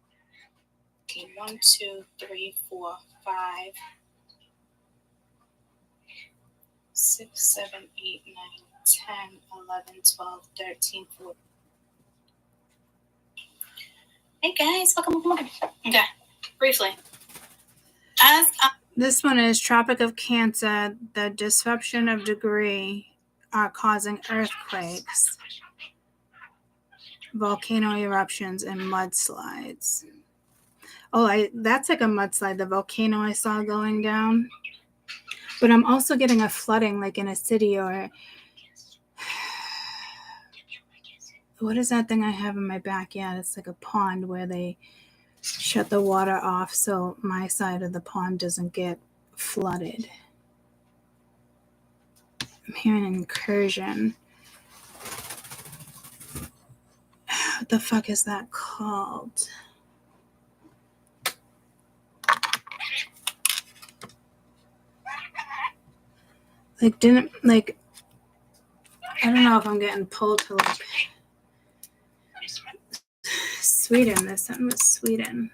1, 2, 3, 4, 5, 6, 7, 8, 9, 10, 11, 12, 13, 14. Hey guys, welcome. Okay, briefly. This one is Tropic of Cancer. The disruption of degree are causing earthquakes, volcano eruptions, and mudslides. Oh, that's like a mudslide, the volcano I saw going down. But I'm also getting a flooding like in a city, or what is that thing I have in my backyard? It's like a pond where they shut the water off so my side of the pond doesn't get flooded. I'm hearing an incursion. What the fuck is that called? I don't know if I'm getting pulled to Sweden. There's something with Sweden.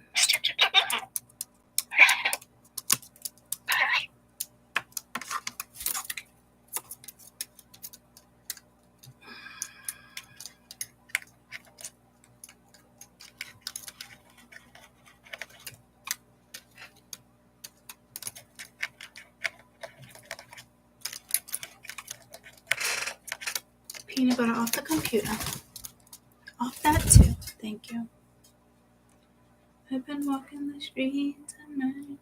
Peanut butter off the computer. Off that too. Thank you. I've been walking the streets at night.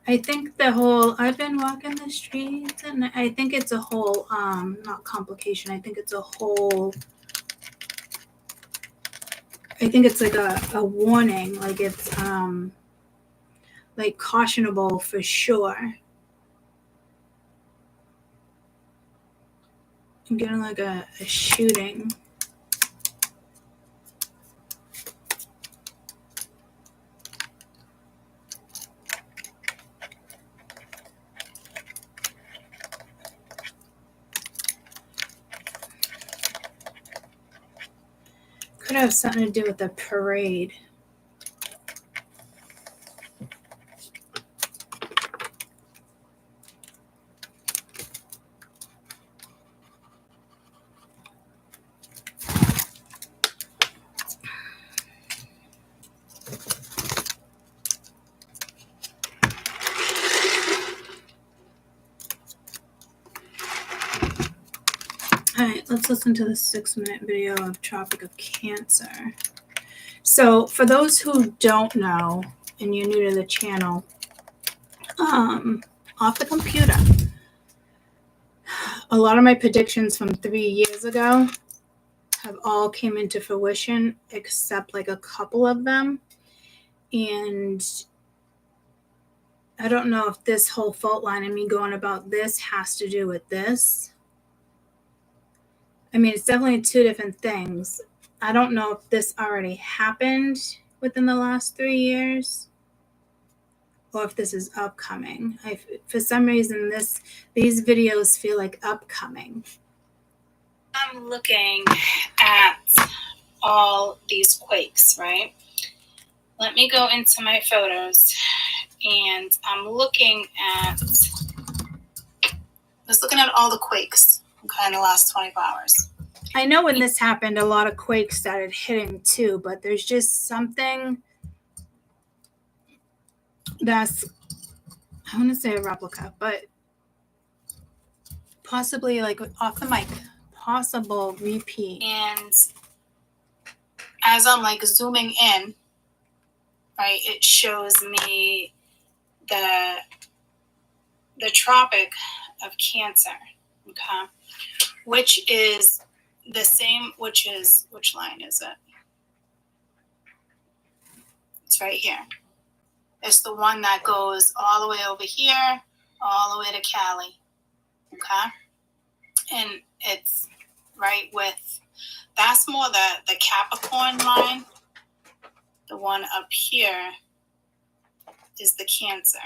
I think I've been walking the streets, and I think it's a whole, not complication. I think it's like a warning, like it's, like cautionable for sure. I'm getting like a shooting. have something to do with the parade. All right, let's listen to the 6-minute video of Tropic of Cancer. So for those who don't know, and you're new to the channel, off the computer, a lot of my predictions from 3 years ago have all came into fruition, except like a couple of them. And I don't know if this whole fault line and me going about this has to do with this. I mean, it's definitely two different things. I don't know if this already happened within the last 3 years or if this is upcoming. For some reason, these videos feel like upcoming. I'm looking at all these quakes, right? Let me go into my photos, and I'm looking at all the quakes, okay, in the last 24 hours. I know when this happened, a lot of quakes started hitting too, but there's just something that's, I want to say a replica, but possibly like off the mic, possible repeat. And as I'm like zooming in, right, it shows me the Tropic of Cancer, okay, which is the same, which line is it? It's right here. It's the one that goes all the way over here, all the way to Cali, okay? And it's right with, that's more the Capricorn line. The one up here is the Cancer,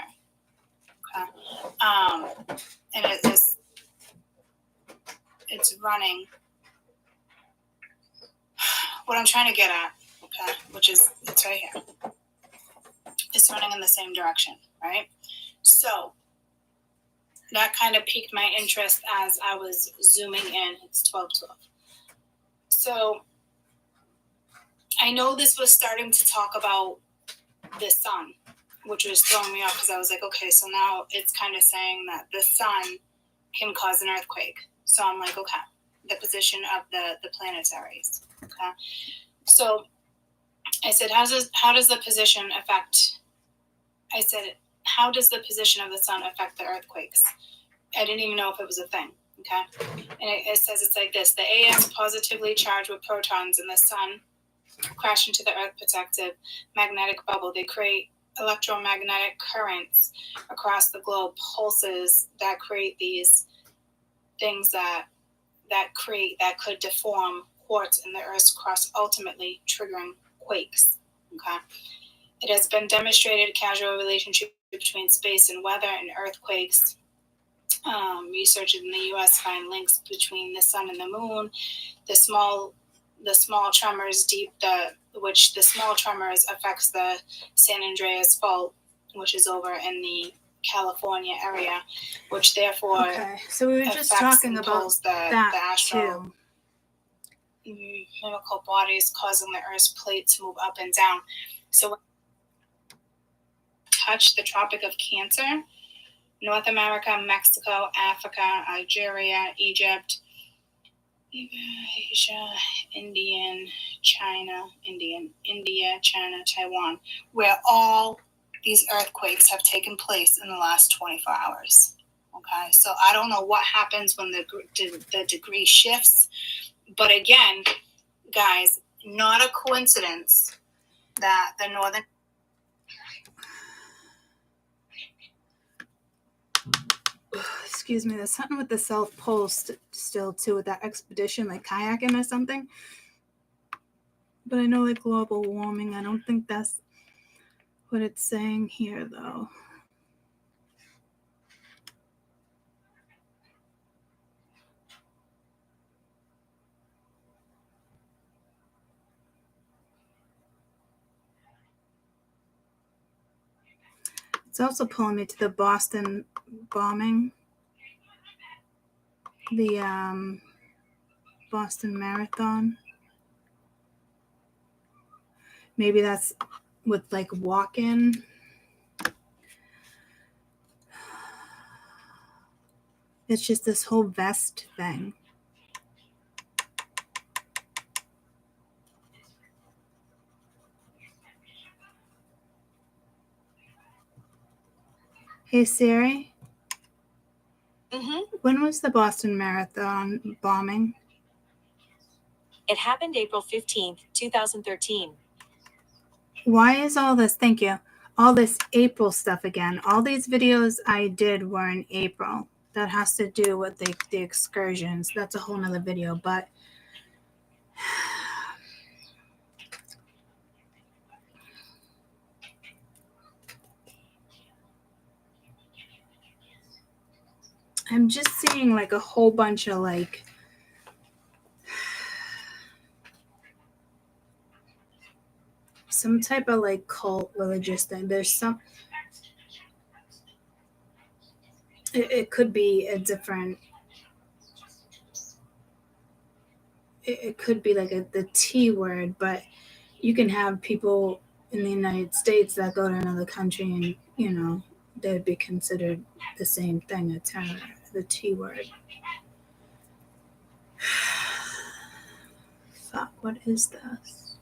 okay? And it's running, what I'm trying to get at, okay, which is, it's right here. It's running in the same direction, right? So that kind of piqued my interest as I was zooming in. It's 12:12. So I know this was starting to talk about the sun, which was throwing me off because I was like, okay, so now it's kind of saying that the sun can cause an earthquake. So I'm like, okay, the position of the planetaries, okay? So I said, how does the position affect, I said, how does the position of the sun affect the earthquakes? I didn't even know if it was a thing, okay? And it says it's like this. The AS positively charged with protons in the sun crash into the earth protective magnetic bubble. They create electromagnetic currents across the globe, pulses that create these things that could deform quartz in the Earth's crust, ultimately triggering quakes, okay? It has been demonstrated a causal relationship between space and weather and earthquakes. Researchers in the U.S. find links between the sun and the moon. The small tremors which the small tremors affects the San Andreas Fault, which is over in the California area, which therefore so we were just talking about the astral chemical bodies causing the Earth's plate to move up and down. So touch the Tropic of Cancer, North America, Mexico, Africa, Algeria, Egypt, Asia, India, China, Taiwan, where all these earthquakes have taken place in the last 24 hours. Okay, so I don't know what happens when the degree shifts, but again, guys, not a coincidence that the northern. Excuse me, there's something with the South Pole still too, with that expedition, like kayaking or something. But I know like global warming, I don't think that's what it's saying here though. It's also pulling me to the Boston bombing, the Boston Marathon. Maybe that's with like walk-in. It's just this whole vest thing. Hey Siri, when was the Boston Marathon bombing? It happened April 15th, 2013. Why is all this, thank you, all this April stuff again? All these videos I did were in April. That has to do with the excursions. That's a whole nother video, but I'm just seeing like a whole bunch of like some type of like cult religious thing. There's some, it could be a different, it could be like the T word, but you can have people in the United States that go to another country and, you know, they'd be considered the same thing, a terror, the T word. Fuck, what is this?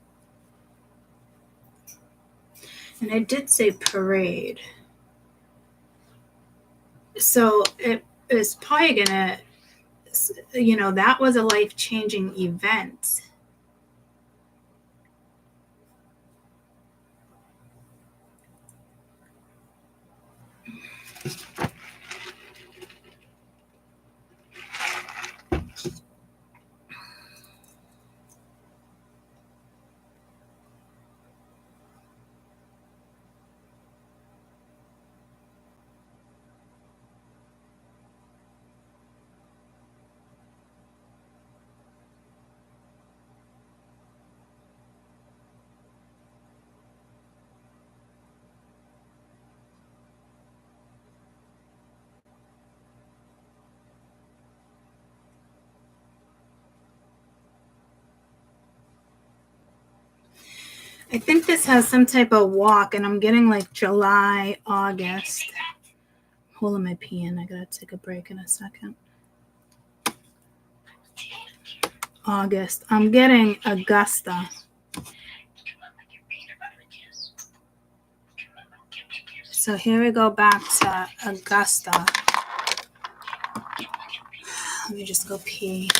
And I did say parade. So it is probably gonna, you know, that was a life-changing event. I think this has some type of walk, and I'm getting like July, August. Hold on my pen. I gotta take a break in a second. August. I'm getting Augusta. So here we go back to Augusta. Let me just go pee.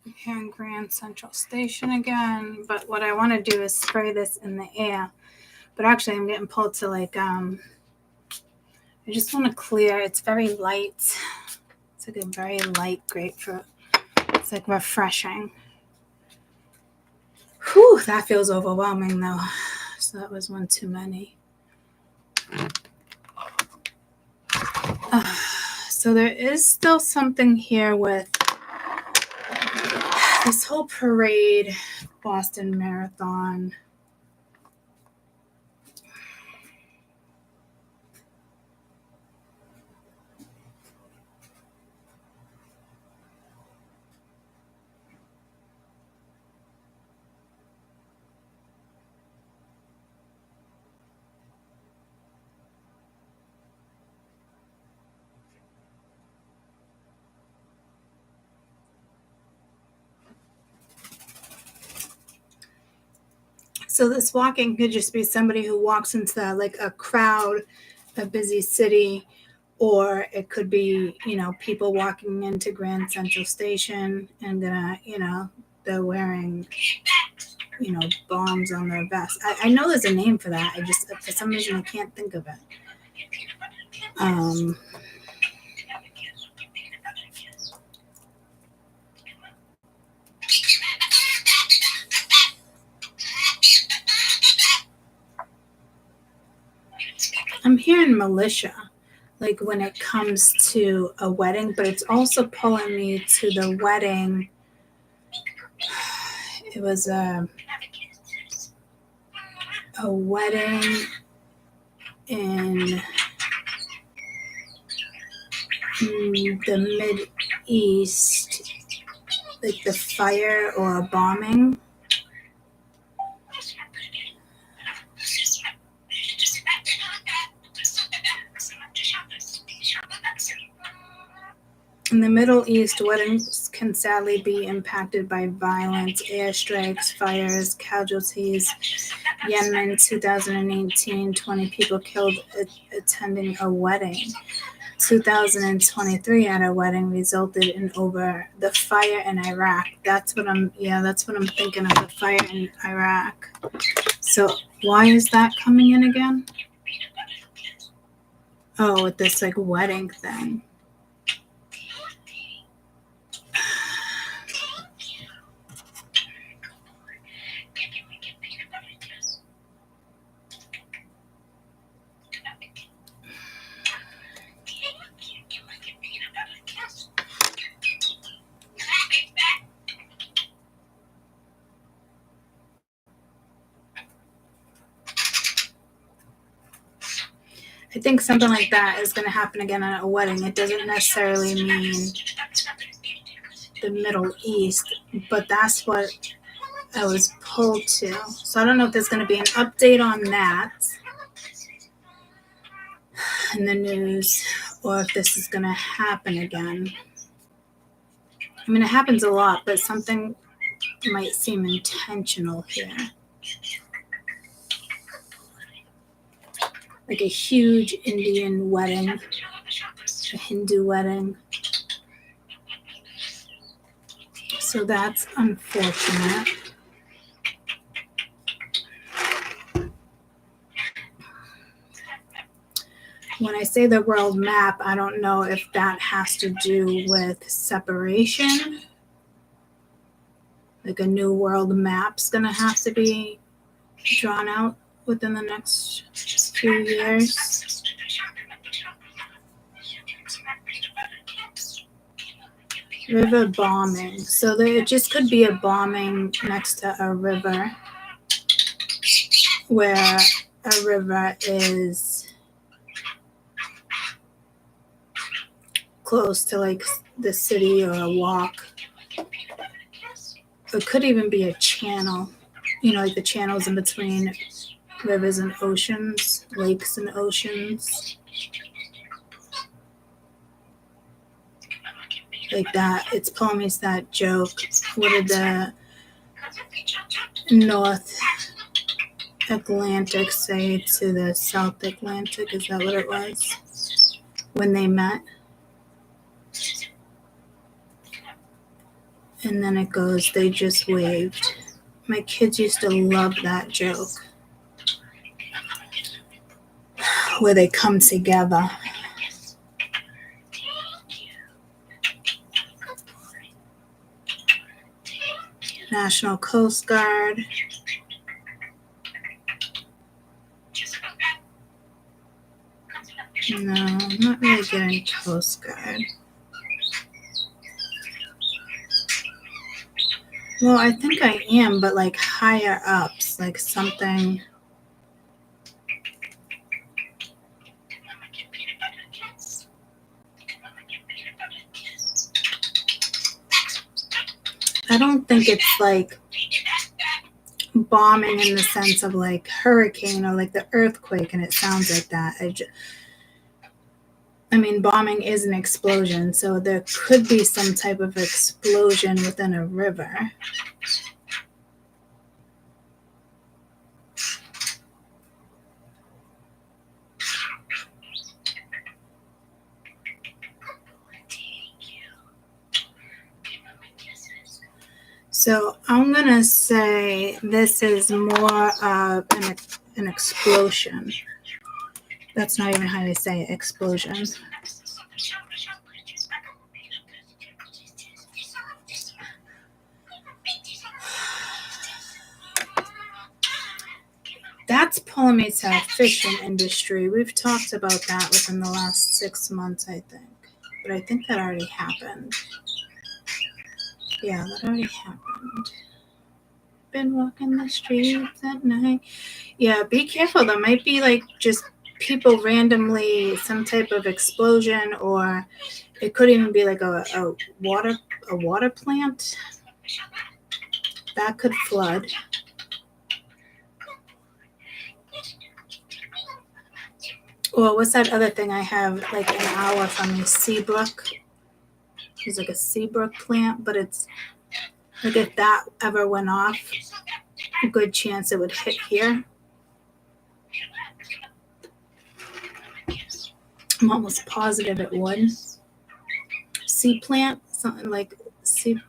I'm here in Grand Central Station again, but what I want to do is spray this in the air. But actually, I'm getting pulled to like, I just want to clear. It's very light. It's like a very light grapefruit. It's like refreshing. Whew, that feels overwhelming though. So that was one too many. So there is still something here with this whole parade, Boston Marathon. So this walking could just be somebody who walks into that, like a crowd, a busy city, or it could be, people walking into Grand Central Station and they're wearing, bombs on their vest. I know there's a name for that. I just, for some reason, I can't think of it. I'm hearing militia, like when it comes to a wedding, but it's also pulling me to the wedding. It was a wedding in the Mid East, like the fire or a bombing. In the Middle East, weddings can sadly be impacted by violence, airstrikes, fires, casualties. Yemen, 2018, 20 people killed attending a wedding. 2023 at a wedding resulted in over the fire in Iraq. That's what I'm thinking of, the fire in Iraq. So why is that coming in again? Oh, with this like wedding thing. I think something like that is going to happen again at a wedding. It doesn't necessarily mean the Middle East, but that's what I was pulled to. So I don't know if there's going to be an update on that in the news or if this is going to happen again. I mean, it happens a lot, but something might seem intentional here. Like a huge Indian wedding, a Hindu wedding. So that's unfortunate. When I say the world map, I don't know if that has to do with separation. Like a new world map's going to have to be drawn out within the next few years. River bombing. So there just could be a bombing next to a river where a river is close to like the city or a walk. It could even be a channel, like the channels in between rivers and oceans, lakes and oceans. Like that. It's pulling me to that joke. What did the North Atlantic say to the South Atlantic? Is that what it was? When they met? And then it goes, they just waved. My kids used to love that joke where they come together. National Coast Guard. No, I'm not really getting Coast Guard. Well, I think I am, but like higher ups, like something. I don't think it's like bombing in the sense of like hurricane or like the earthquake, and it sounds like that. I mean, bombing is an explosion, so there could be some type of explosion within a river. So I'm gonna say this is more of an explosion. That's not even how you say it, explosion. That's pulling me to fishing industry. We've talked about that within the last 6 months, I think. But I think that already happened. Yeah, that already happened. Been walking the streets at night. Yeah, be careful. There might be like just people randomly, some type of explosion, or it could even be like a water plant that could flood. Or what's that other thing I have like an hour from me? Seabrook. It's like a Seabrook plant, but it's like if that ever went off, a good chance it would hit here. I'm almost positive it would. Sea plant, something like Seabrook.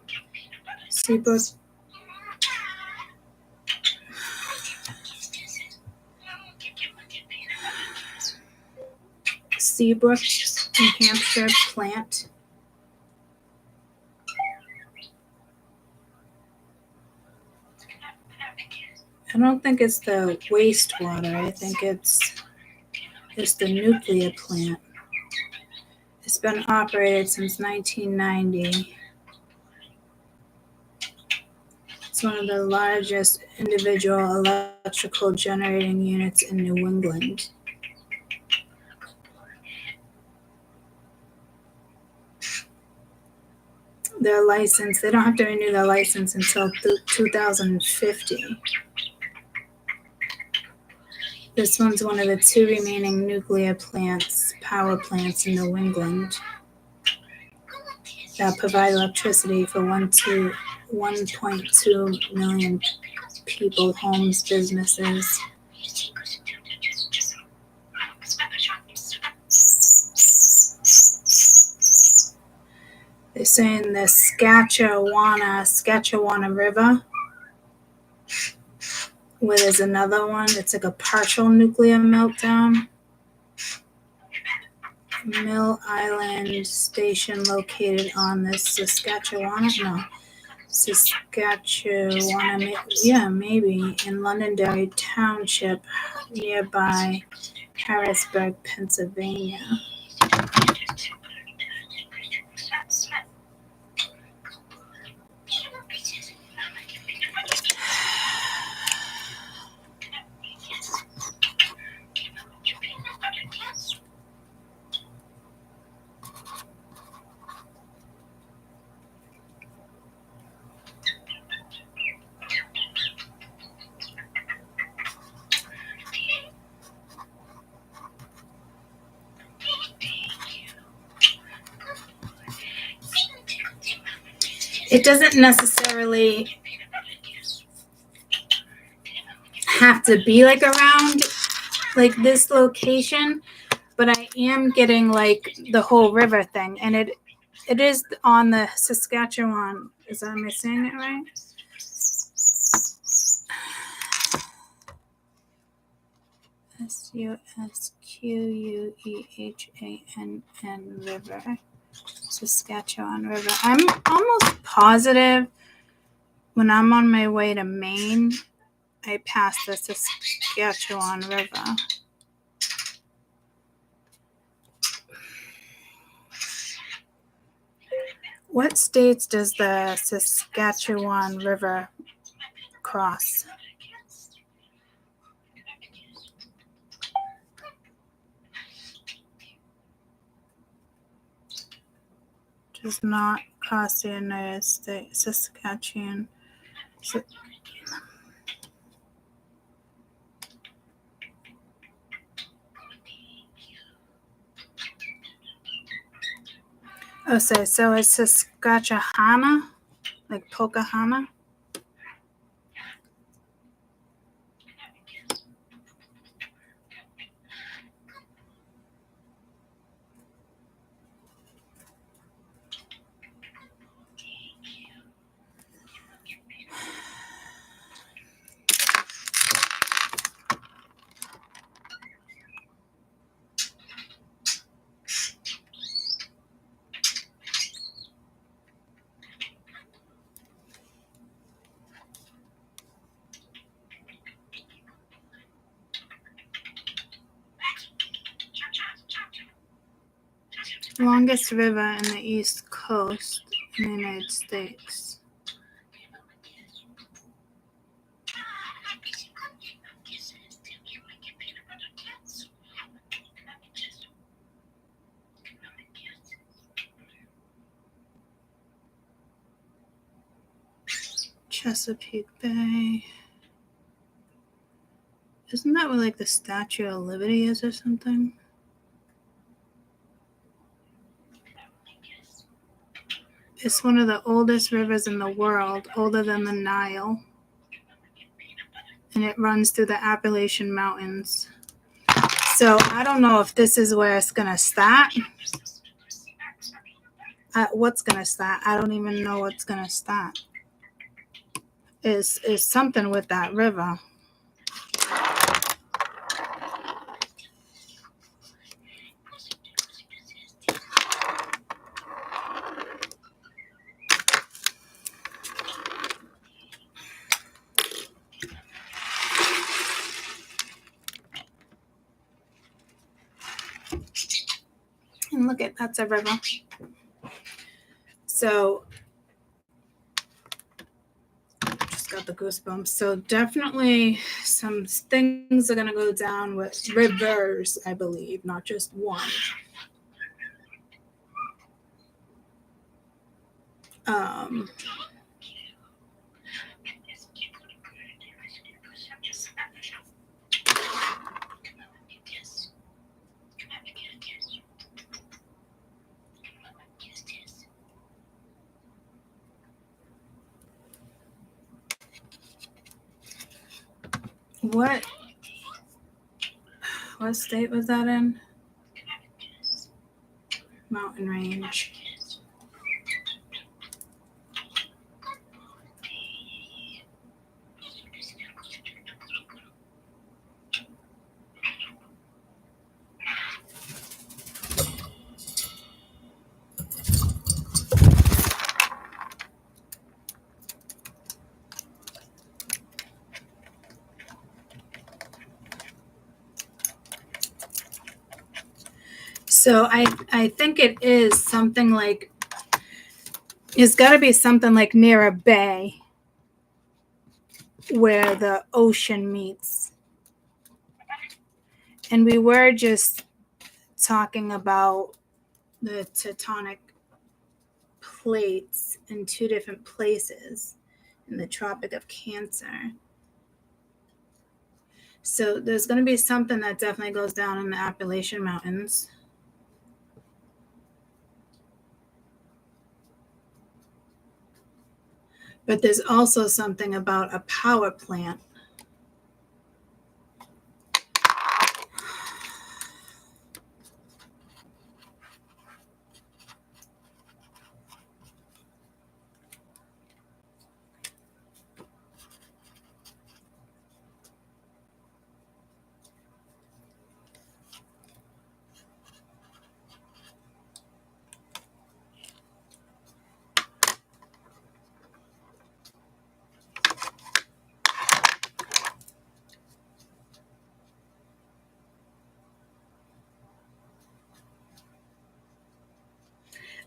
Seabrook, New Hampshire plant. I don't think it's the wastewater. I think it's the nuclear plant. It's been operated since 1990. It's one of the largest individual electrical generating units in New England. Their license, they don't have to renew their license until 2050. This one's one of the 2 remaining nuclear power plants in New England that provide electricity for 1.2 million people, homes, businesses. They're saying the Saskatchewan River, where there's another one. It's like a partial nuclear meltdown. Mill Island Station located on the Saskatchewan, maybe in Londonderry Township, nearby Harrisburg, Pennsylvania. It doesn't necessarily have to be like around like this location, but I am getting like the whole river thing, and it is on the Saskatchewan Am I saying it right? Susquehann River. Saskatchewan River. I'm almost positive when I'm on my way to Maine, I pass the Saskatchewan River. What states does the Saskatchewan River cross? Does not cross the United States. Saskatchewan. Oh, so it's Saskatchewan, like Pocahontas? Longest river in the East Coast in the United States. Chesapeake Bay. Isn't that where like the Statue of Liberty is or something? It's one of the oldest rivers in the world, older than the Nile. And it runs through the Appalachian Mountains. So I don't know if this is where it's going to start. What's going to start? I don't even know what's going to start. Is something with that river. And look at that's a river. So just got the goosebumps. So definitely some things are gonna go down with rivers, I believe, not just one. What state was that in? Mountain range. So I think it is something like, it's got to be something like near a bay where the ocean meets. And we were just talking about the tectonic plates in two different places in the Tropic of Cancer. So there's going to be something that definitely goes down in the Appalachian Mountains. But there's also something about a power plant.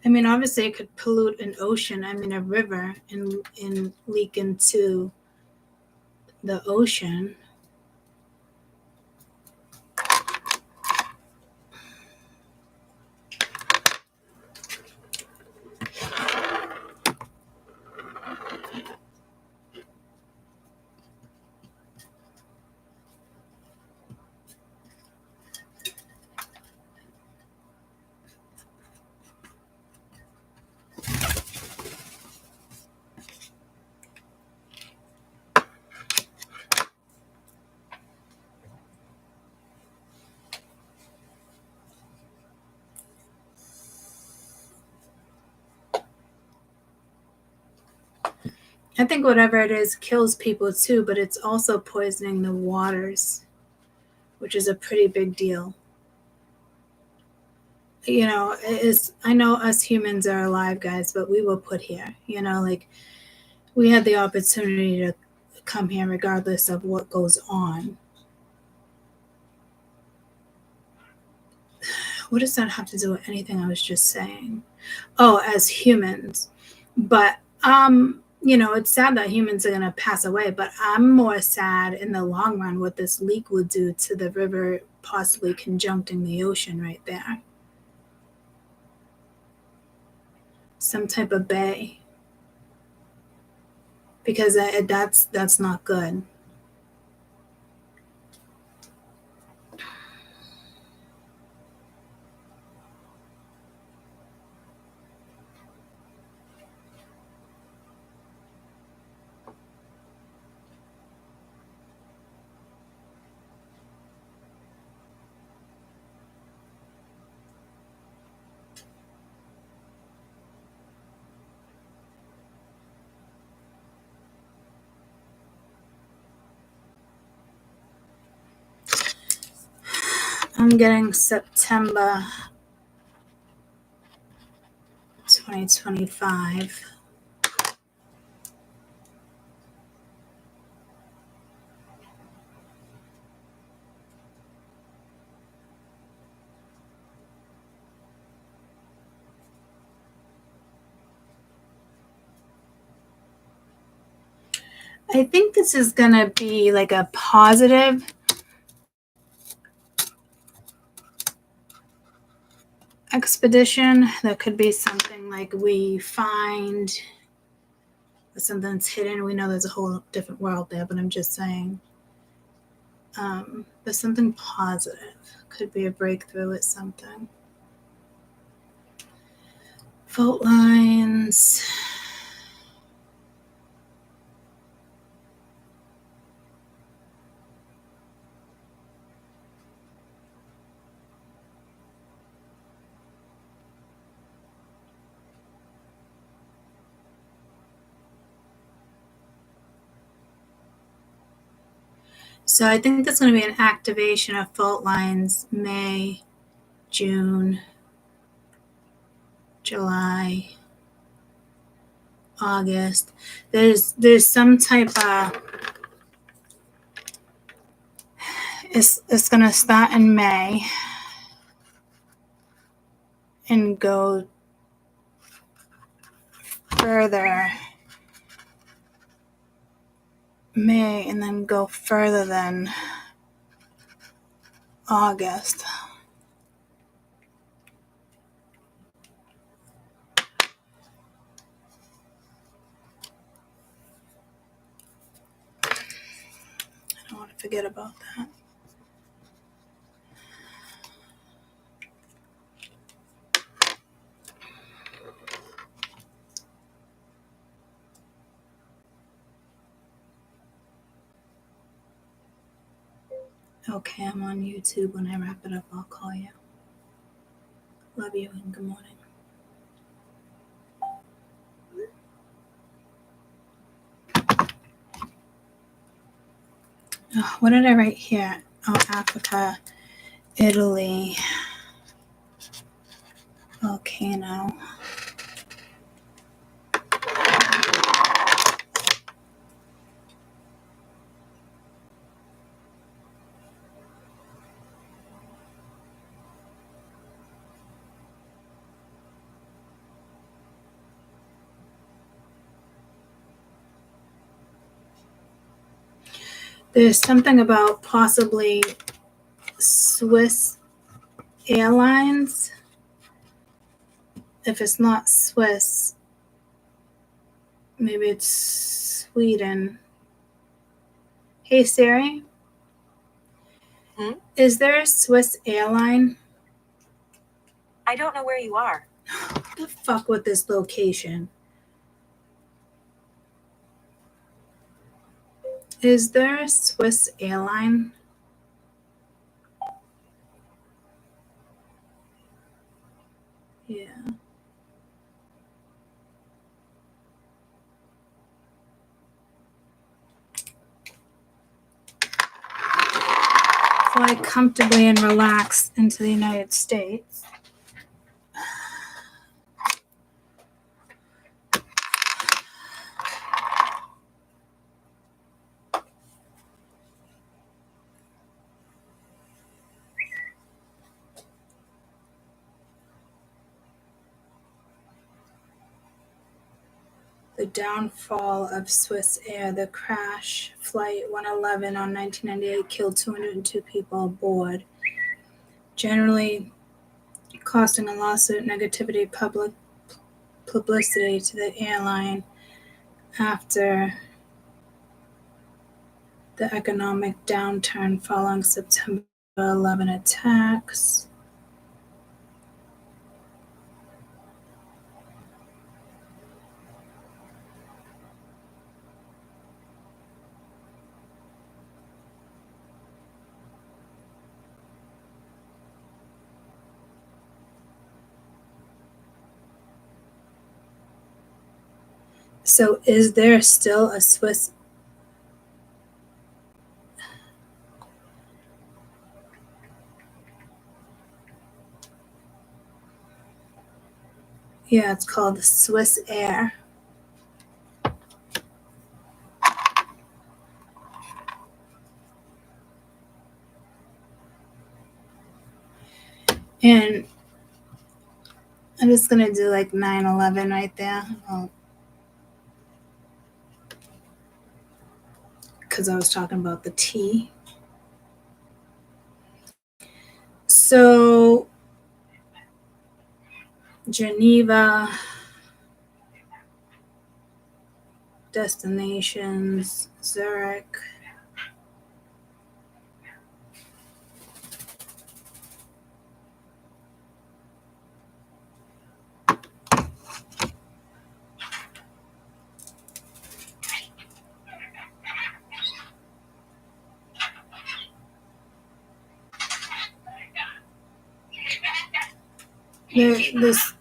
I mean, obviously it could pollute an ocean, I mean a river, and leak into the ocean. I think whatever it is kills people too, but it's also poisoning the waters, which is a pretty big deal. You know, I know us humans are alive, guys, but we were put here. You know, like we had the opportunity to come here regardless of what goes on. What does that have to do with anything I was just saying? Oh, as humans. But you know, it's sad that humans are gonna pass away, but I'm more sad in the long run what this leak would do to the river, possibly conjuncting the ocean right there. Some type of bay. Because that's not good. I'm getting September 2025. I think this is gonna be like a positive expedition. That could be something like we find something's hidden. We know there's a whole different world there, but I'm just saying. But something positive could be a breakthrough at something. Fault lines. So I think there's going to be an activation of fault lines May, June, July, August. There's some type of it's going to start in May and go further May and then go further than August. I don't want to forget about that. Okay, I'm on YouTube. When I wrap it up, I'll call you. Love you and good morning. Oh, what did I write here? Oh, Africa, Italy, volcano. There's something about possibly Swiss Airlines. If it's not Swiss, maybe it's Sweden. Hey Siri, is there a Swiss airline? I don't know where you are. What the fuck with this location? Is there a Swiss airline? Yeah. Fly comfortably and relax into the United States. The downfall of Swiss Air, the crash, Flight 111 on 1998 killed 202 people aboard, generally costing a lawsuit, negativity, public publicity to the airline after the economic downturn following September 11 attacks. So is there still a Swiss? Yeah, it's called Swiss Air. And I'm just going to do like 9/11 right there. Because I was talking about the T. So, Geneva, destinations, Zurich.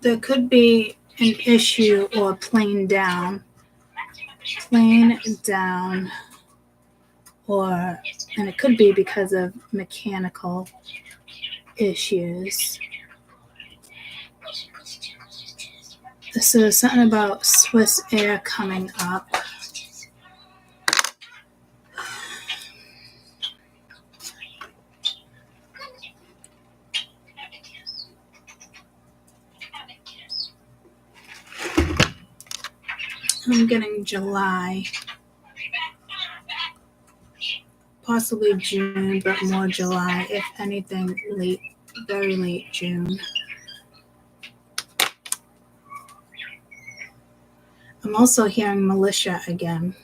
There could be an issue or plane down, or, and it could be because of mechanical issues. So there's something about Swiss Air coming up. I'm getting July. Possibly June, but more July. If anything, late, very late June. I'm also hearing militia again.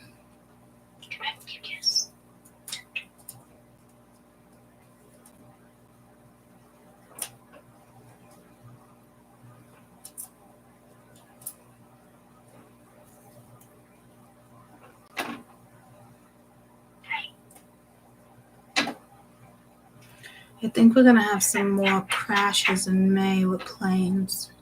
I think we're going to have some more crashes in May with planes.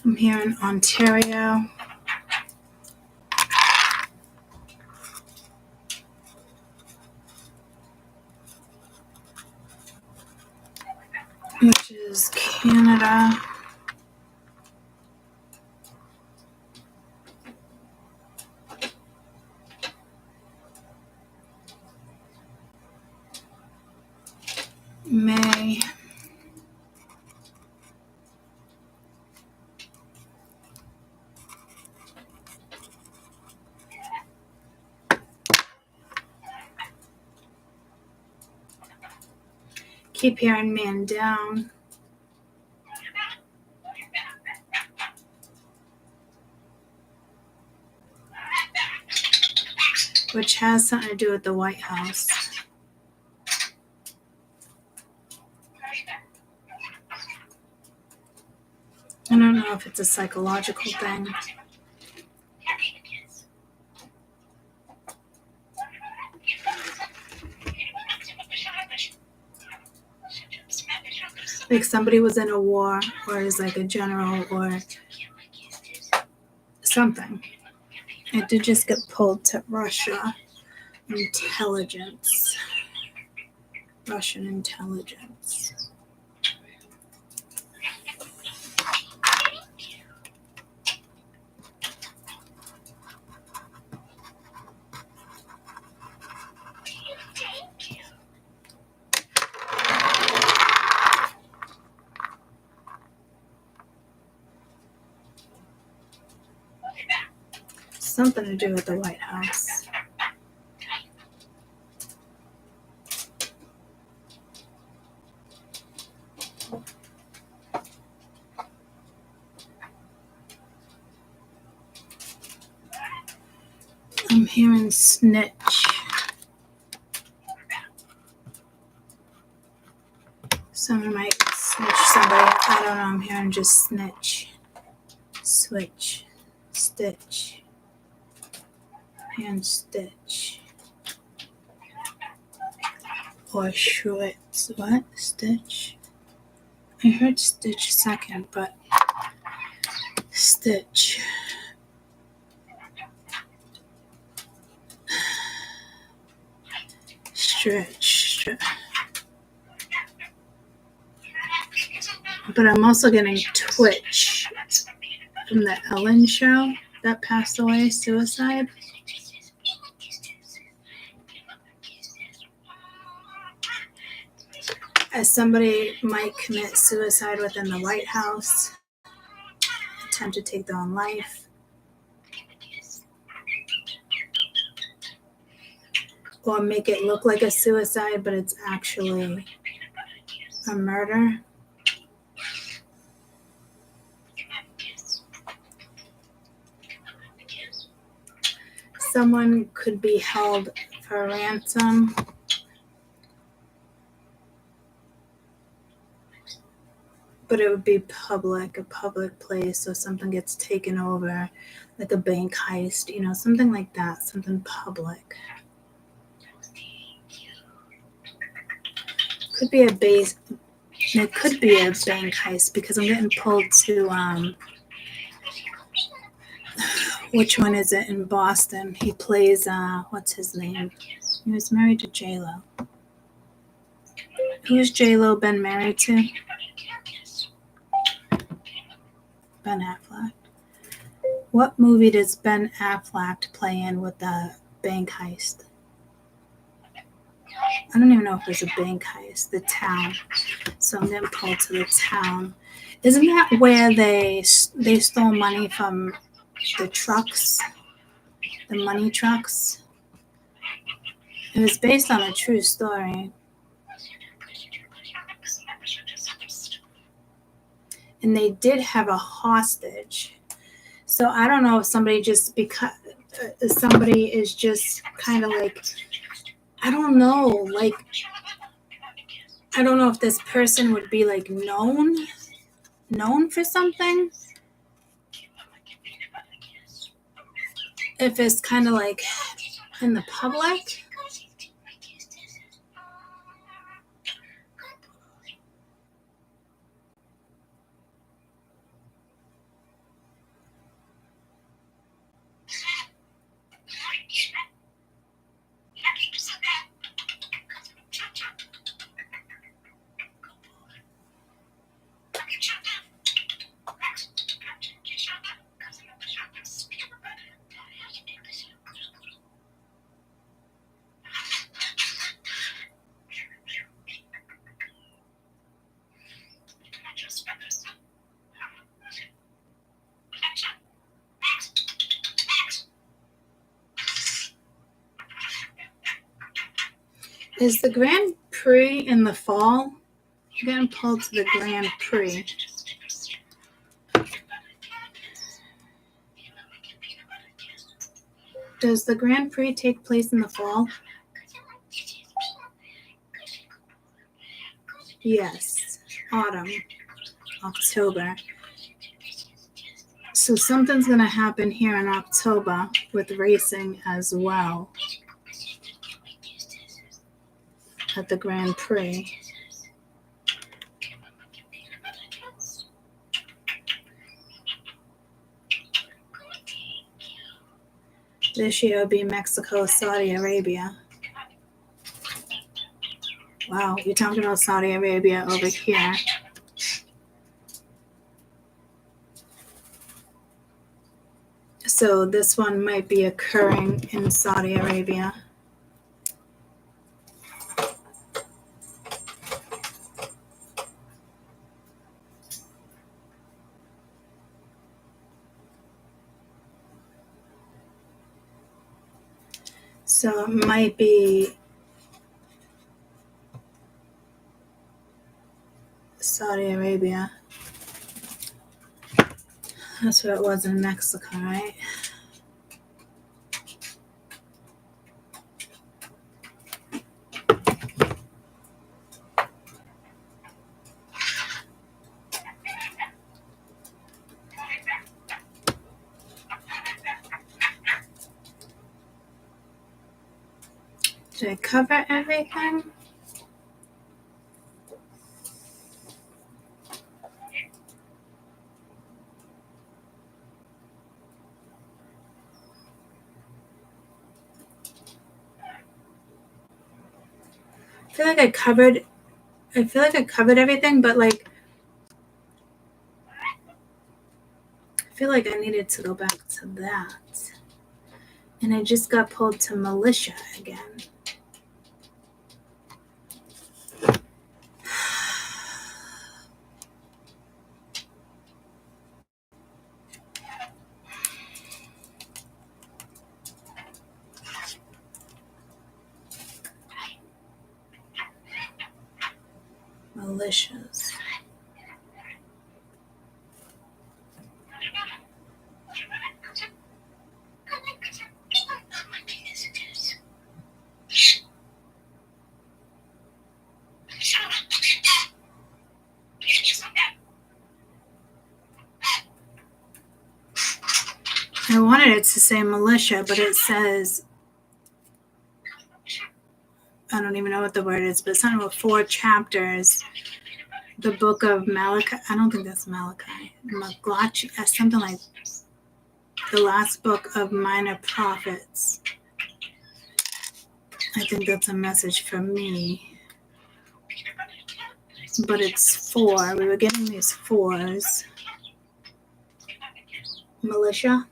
I'm here in Ontario. Which is Canada. May. Keep hearing man down. Which has something to do with the White House. I don't know if it's a psychological thing. Like somebody was in a war or is like a general or something. It did just get pulled to Russia. Intelligence. Russian intelligence. Something to do with the White House. I'm hearing snitch. Someone might snitch somebody. I don't know. I'm hearing just snitch. Switch. Stitch. And stitch. Or Schwitz. What? Stitch? I heard stitch second, but stitch. Stretch. But I'm also getting Twitch from the Ellen show that passed away, suicide. As somebody might commit suicide within the White House, attempt to take their own life, or make it look like a suicide, but it's actually a murder. Someone could be held for ransom. But it would be public, a public place, so something gets taken over, like a bank heist, something like that, something public. Could be it could be a bank heist because I'm getting pulled to, which one is it in Boston? He plays, what's his name? He was married to J-Lo. Who's J-Lo been married to? Ben Affleck. What movie does Ben Affleck play in with the bank heist? I don't even know if there's a bank heist. The Town. So I'm getting pulled to The Town. Isn't that where they stole money from the trucks? The money trucks? It was based on a true story. And they did have a hostage. So I don't know if somebody just somebody is just kind of like, I don't know, like, I don't know if this person would be like known for something. If it's kind of like in the public. Is the Grand Prix in the fall? I'm getting pulled to the Grand Prix. Does the Grand Prix take place in the fall? Yes. Autumn. October. So something's going to happen here in October with racing as well at the Grand Prix. This year will be Mexico, Saudi Arabia. Wow, you're talking about Saudi Arabia over here. So this one might be occurring in Saudi Arabia. So it might be Saudi Arabia. That's what it was in Mexico, right? Did I cover everything? I feel like I covered everything, but like I feel like I needed to go back to that. And I just got pulled to militia again. Militias. I wanted it to say militia, but it says, I don't even know what the word is, but it's something about 4 chapters. The book of Malachi. I don't think that's Malachi. Malachi, something like the last book of Minor Prophets. I think that's a message for me. But it's 4. We were getting these 4s. Militia.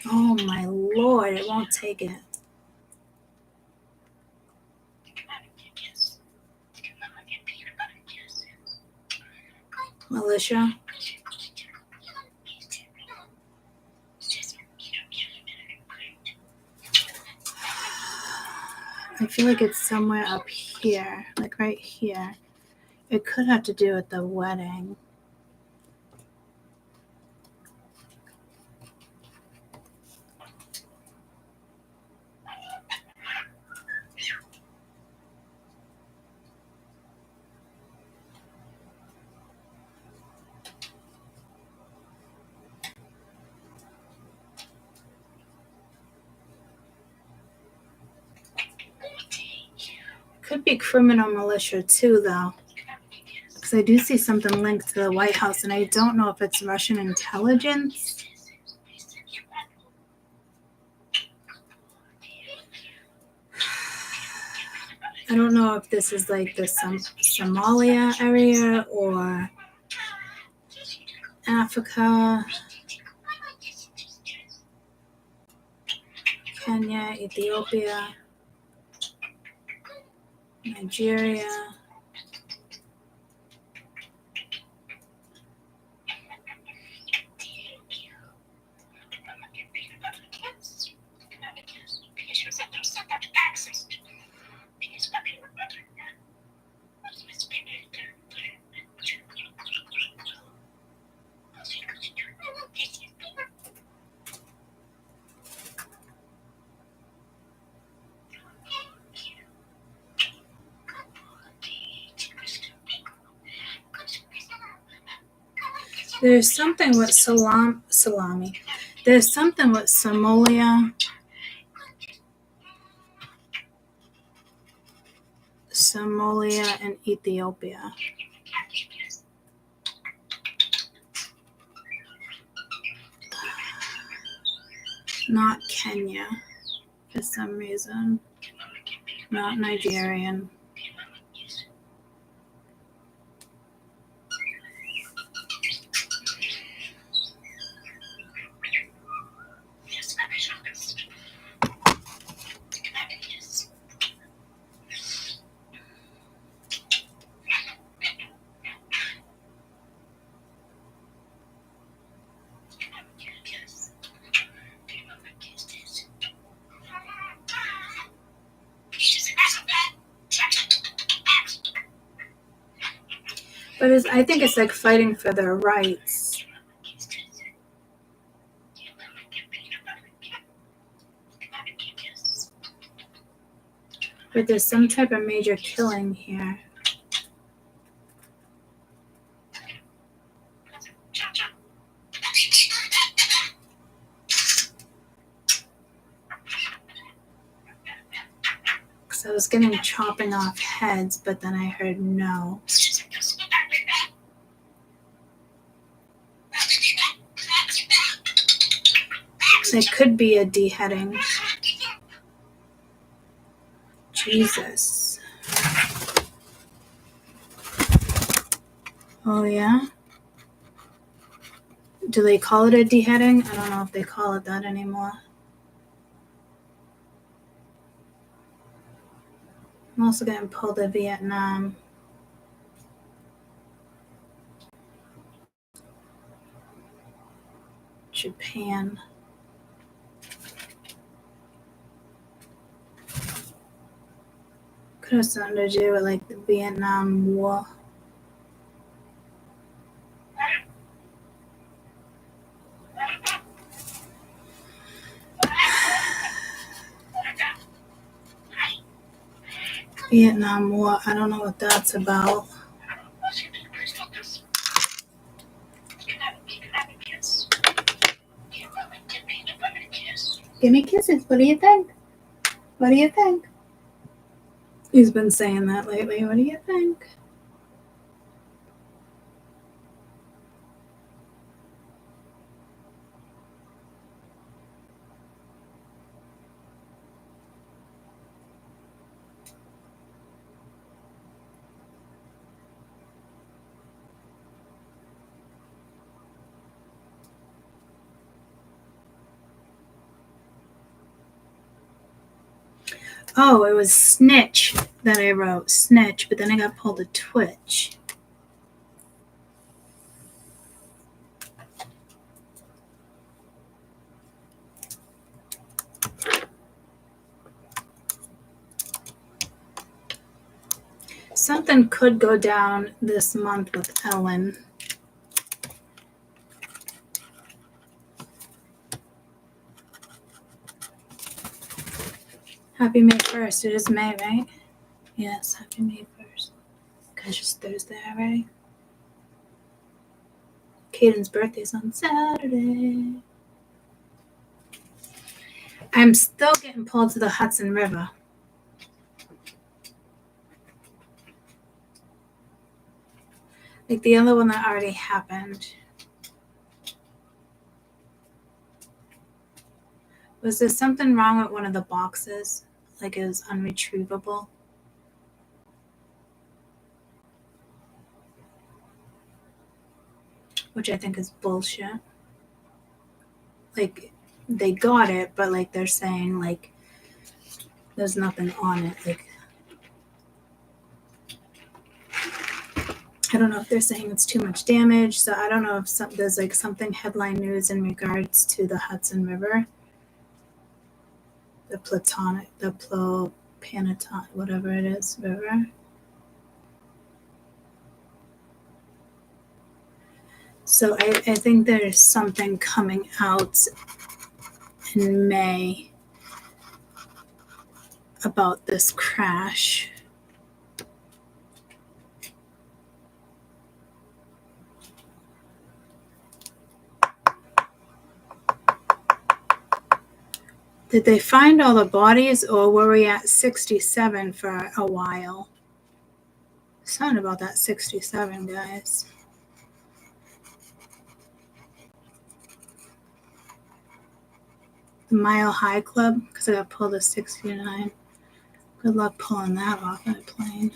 Oh my Lord, it won't take it. Militia. I feel like it's somewhere up here, like right here. It could have to do with the wedding. Could be criminal militia too, though. Because I do see something linked to the White House, and I don't know if it's Russian intelligence. I don't know if this is like the Somalia area or Africa, Kenya, Ethiopia, Nigeria. There's something with salami. There's something with Somalia. Somalia and Ethiopia. Not Kenya for some reason. Not Nigerian. But I think it's like fighting for their rights. But there's some type of major killing here. Because I was getting chopping off heads, but then I heard no. It could be a beheading. Jesus. Oh, yeah? Do they call it a beheading? I don't know if they call it that anymore. I'm also getting pulled to Vietnam. Japan. Could have something to do with like the Vietnam War. Vietnam War. I don't know what that's about. Give me kisses. What do you think? What do you think? He's been saying that lately. What do you think? Oh, it was snitch that I wrote. Snitch, but then I got pulled to Twitch. Something could go down this month with Ellen. Happy May 1st. It is May, right? Yes, happy May 1st. Gosh, it's Thursday already. Caden's birthday's on Saturday. I'm still getting pulled to the Hudson River. Like the other one that already happened. Was there something wrong with one of the boxes? Like it was unretrievable? Which I think is bullshit. Like they got it, but like they're saying like there's nothing on it. Like I don't know if they're saying it's too much damage. So I don't know if there's like something headline news in regards to the Hudson River. The Panaton, whatever it is, river. So I think there's something coming out in May about this crash. Did they find all the bodies, or were we at 67 for a while? Something about that 67, guys. The Mile High Club, because I got pulled a 69. Good luck pulling that off that plane.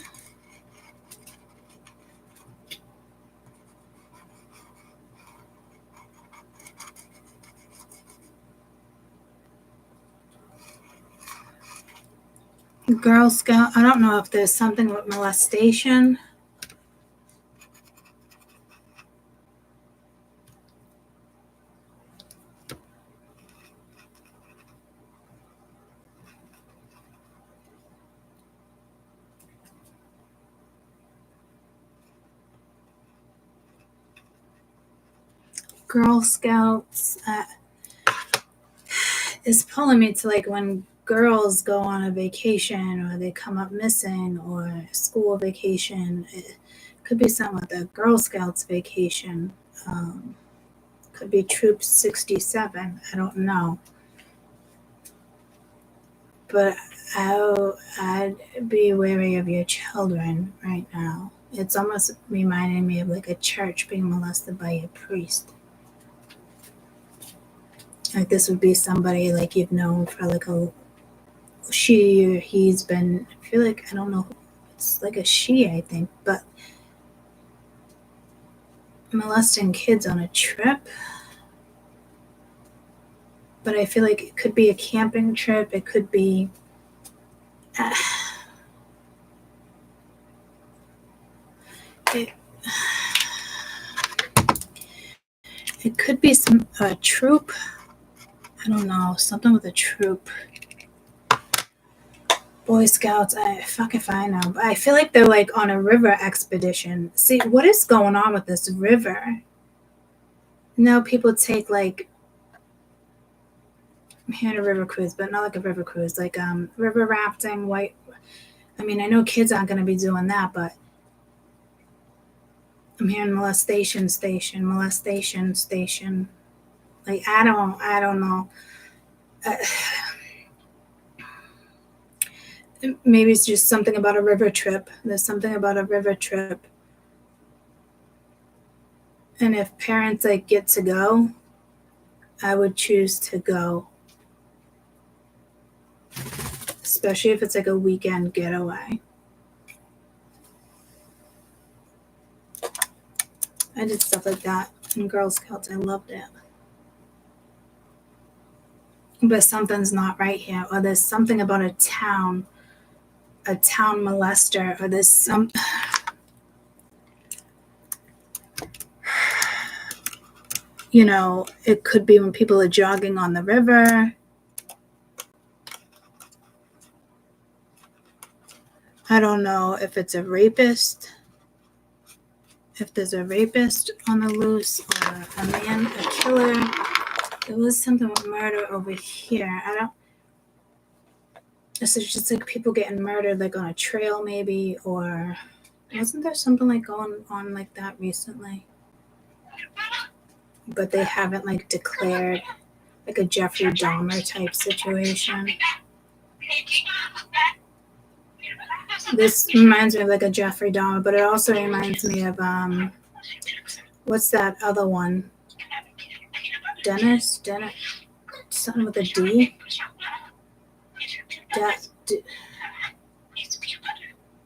Girl Scout, I don't know if there's something with molestation. Girl Scouts is pulling me to like when girls go on a vacation or they come up missing or school vacation. It could be something with the Girl Scouts vacation. Could be Troop 67. I don't know. But I'd be wary of your children right now. It's almost reminding me of like a church being molested by a priest. Like this would be somebody like you've known for like she or he's been, I feel like, I don't know, it's like a she, I think, but molesting kids on a trip. But I feel like it could be a camping trip. It could be it could be some troop. I don't know, something with a troop. Boy Scouts, fuck if I know. But I feel like they're like on a river expedition. See, what is going on with this river? Now people take like, I'm hearing a river cruise, but not like a river cruise, like river rafting, I mean, I know kids aren't going to be doing that, but I'm hearing molestation station. Like, I don't know. Maybe it's just something about a river trip. There's something about a river trip. And if parents like get to go, I would choose to go. Especially if it's like a weekend getaway. I did stuff like that in Girl Scouts. I loved it. But something's not right here. Or there's something about a town molester, or there's some, you know, it could be when people are jogging on the river. I don't know if it's a rapist, if there's a rapist on the loose, or a man, a killer. There was something with murder over here. This is just like people getting murdered like on a trail maybe, or wasn't there something like going on like that recently? But they haven't like declared, like a Jeffrey Dahmer type situation. This reminds me of like a Jeffrey Dahmer, but it also reminds me of what's that other one? Dennis, something with a D.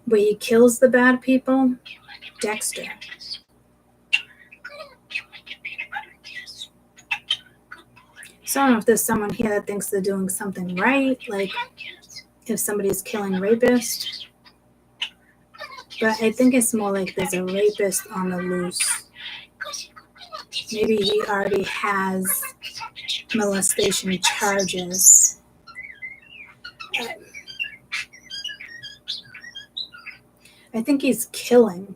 Where he kills the bad people. Dexter. So I don't know if there's someone here that thinks they're doing something right, like if somebody's killing rapists. But I think it's more like there's a rapist on the loose. Maybe he already has molestation charges. I think he's killing,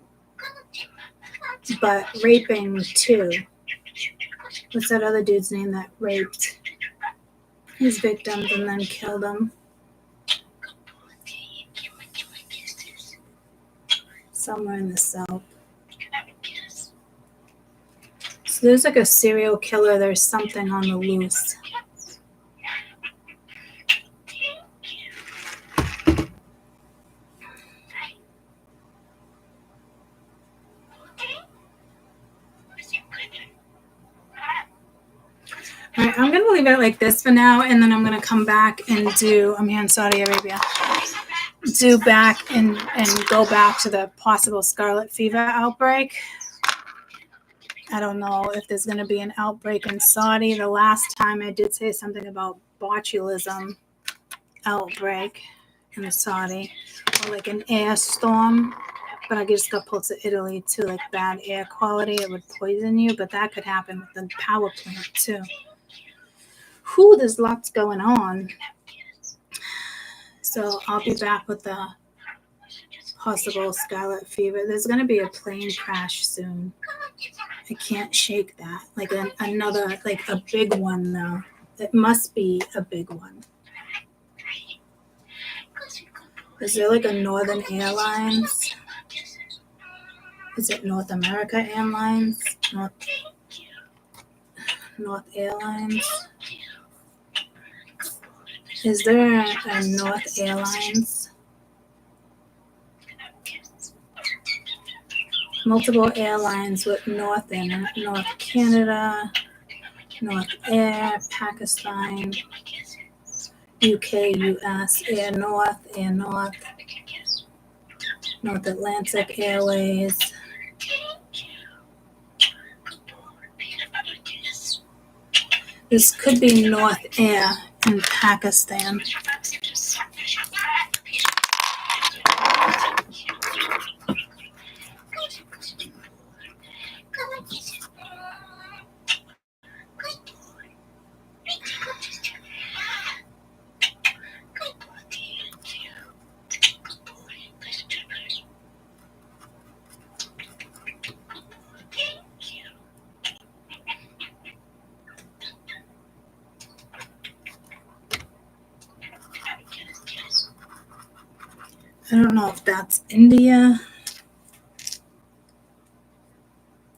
but raping too. What's that other dude's name that raped his victims and then killed them? Somewhere in the South. So there's like a serial killer. There's something on the loose. leave it like this for now, and then I'm gonna come back and I'm here in Saudi Arabia, do back and go back to the possible scarlet fever outbreak. I don't know if there's gonna be an outbreak in Saudi. The last time I did say something about botulism outbreak in Saudi, or like an air storm, but I just got pulled to Italy too, like bad air quality. It would poison you, but that could happen with the power plant too. Whew, there's lots going on. So I'll be back with the possible scarlet fever. There's going to be a plane crash soon. I can't shake that. Like another, like a big one though. It must be a big one. Is there like a Northern Airlines? Is it North America Airlines? North Airlines? Is there a North Airlines? Multiple airlines with North in it. North Canada, North Air, Pakistan, UK, US, Air North, North Atlantic Airways. This could be North Air in Pakistan. I don't know if that's India.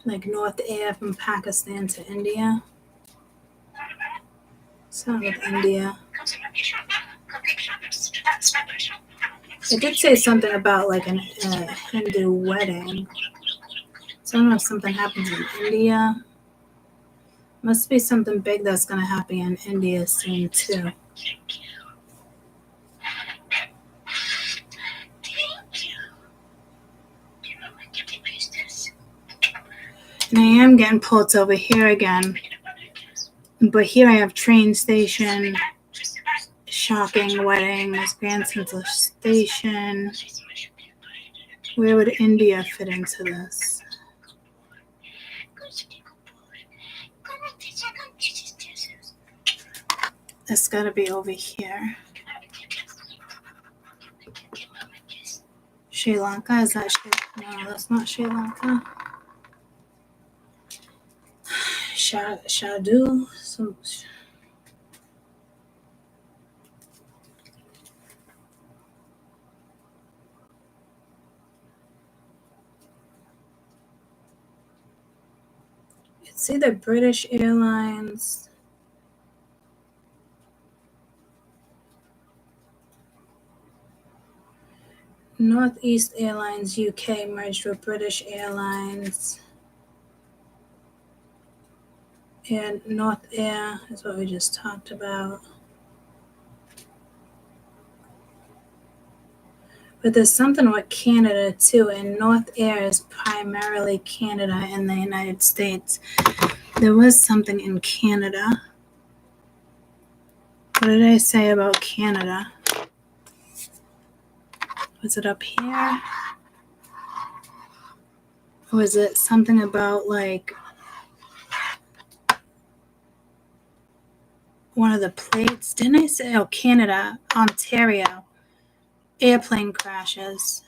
Like North Air from Pakistan to India. Sound like India. It did say something about like a Hindu wedding. So I don't know if something happens in India. Must be something big that's going to happen in India soon too. And I am getting pulled over here again. But here I have train station, shocking weddings, Grand Central Station. Where would India fit into this? It's got to be over here. Sri Lanka? Is that No, that's not Sri Lanka. Shadu. It's either British Airlines. Northeast Airlines UK merged with British Airlines. And North Air is what we just talked about. But there's something with Canada too, and North Air is primarily Canada and the United States. There was something in Canada. What did I say about Canada? Was it up here? Or was it something about like one of the plates? Didn't I say, Canada, Ontario, airplane crashes.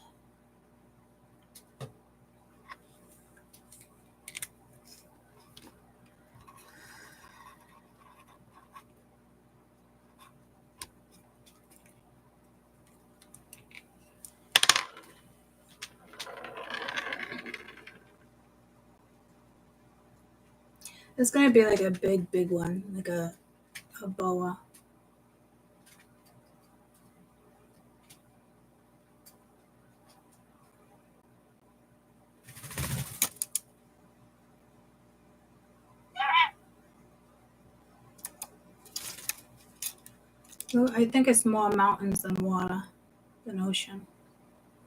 It's going to be like a big one, like a boa. Well, I think it's more mountains than water, than ocean.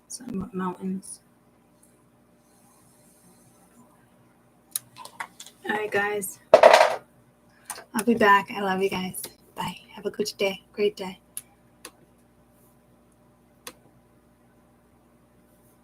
Some mountains. All right, guys. I'll be back. I love you guys. Bye. Have a good day. Great day.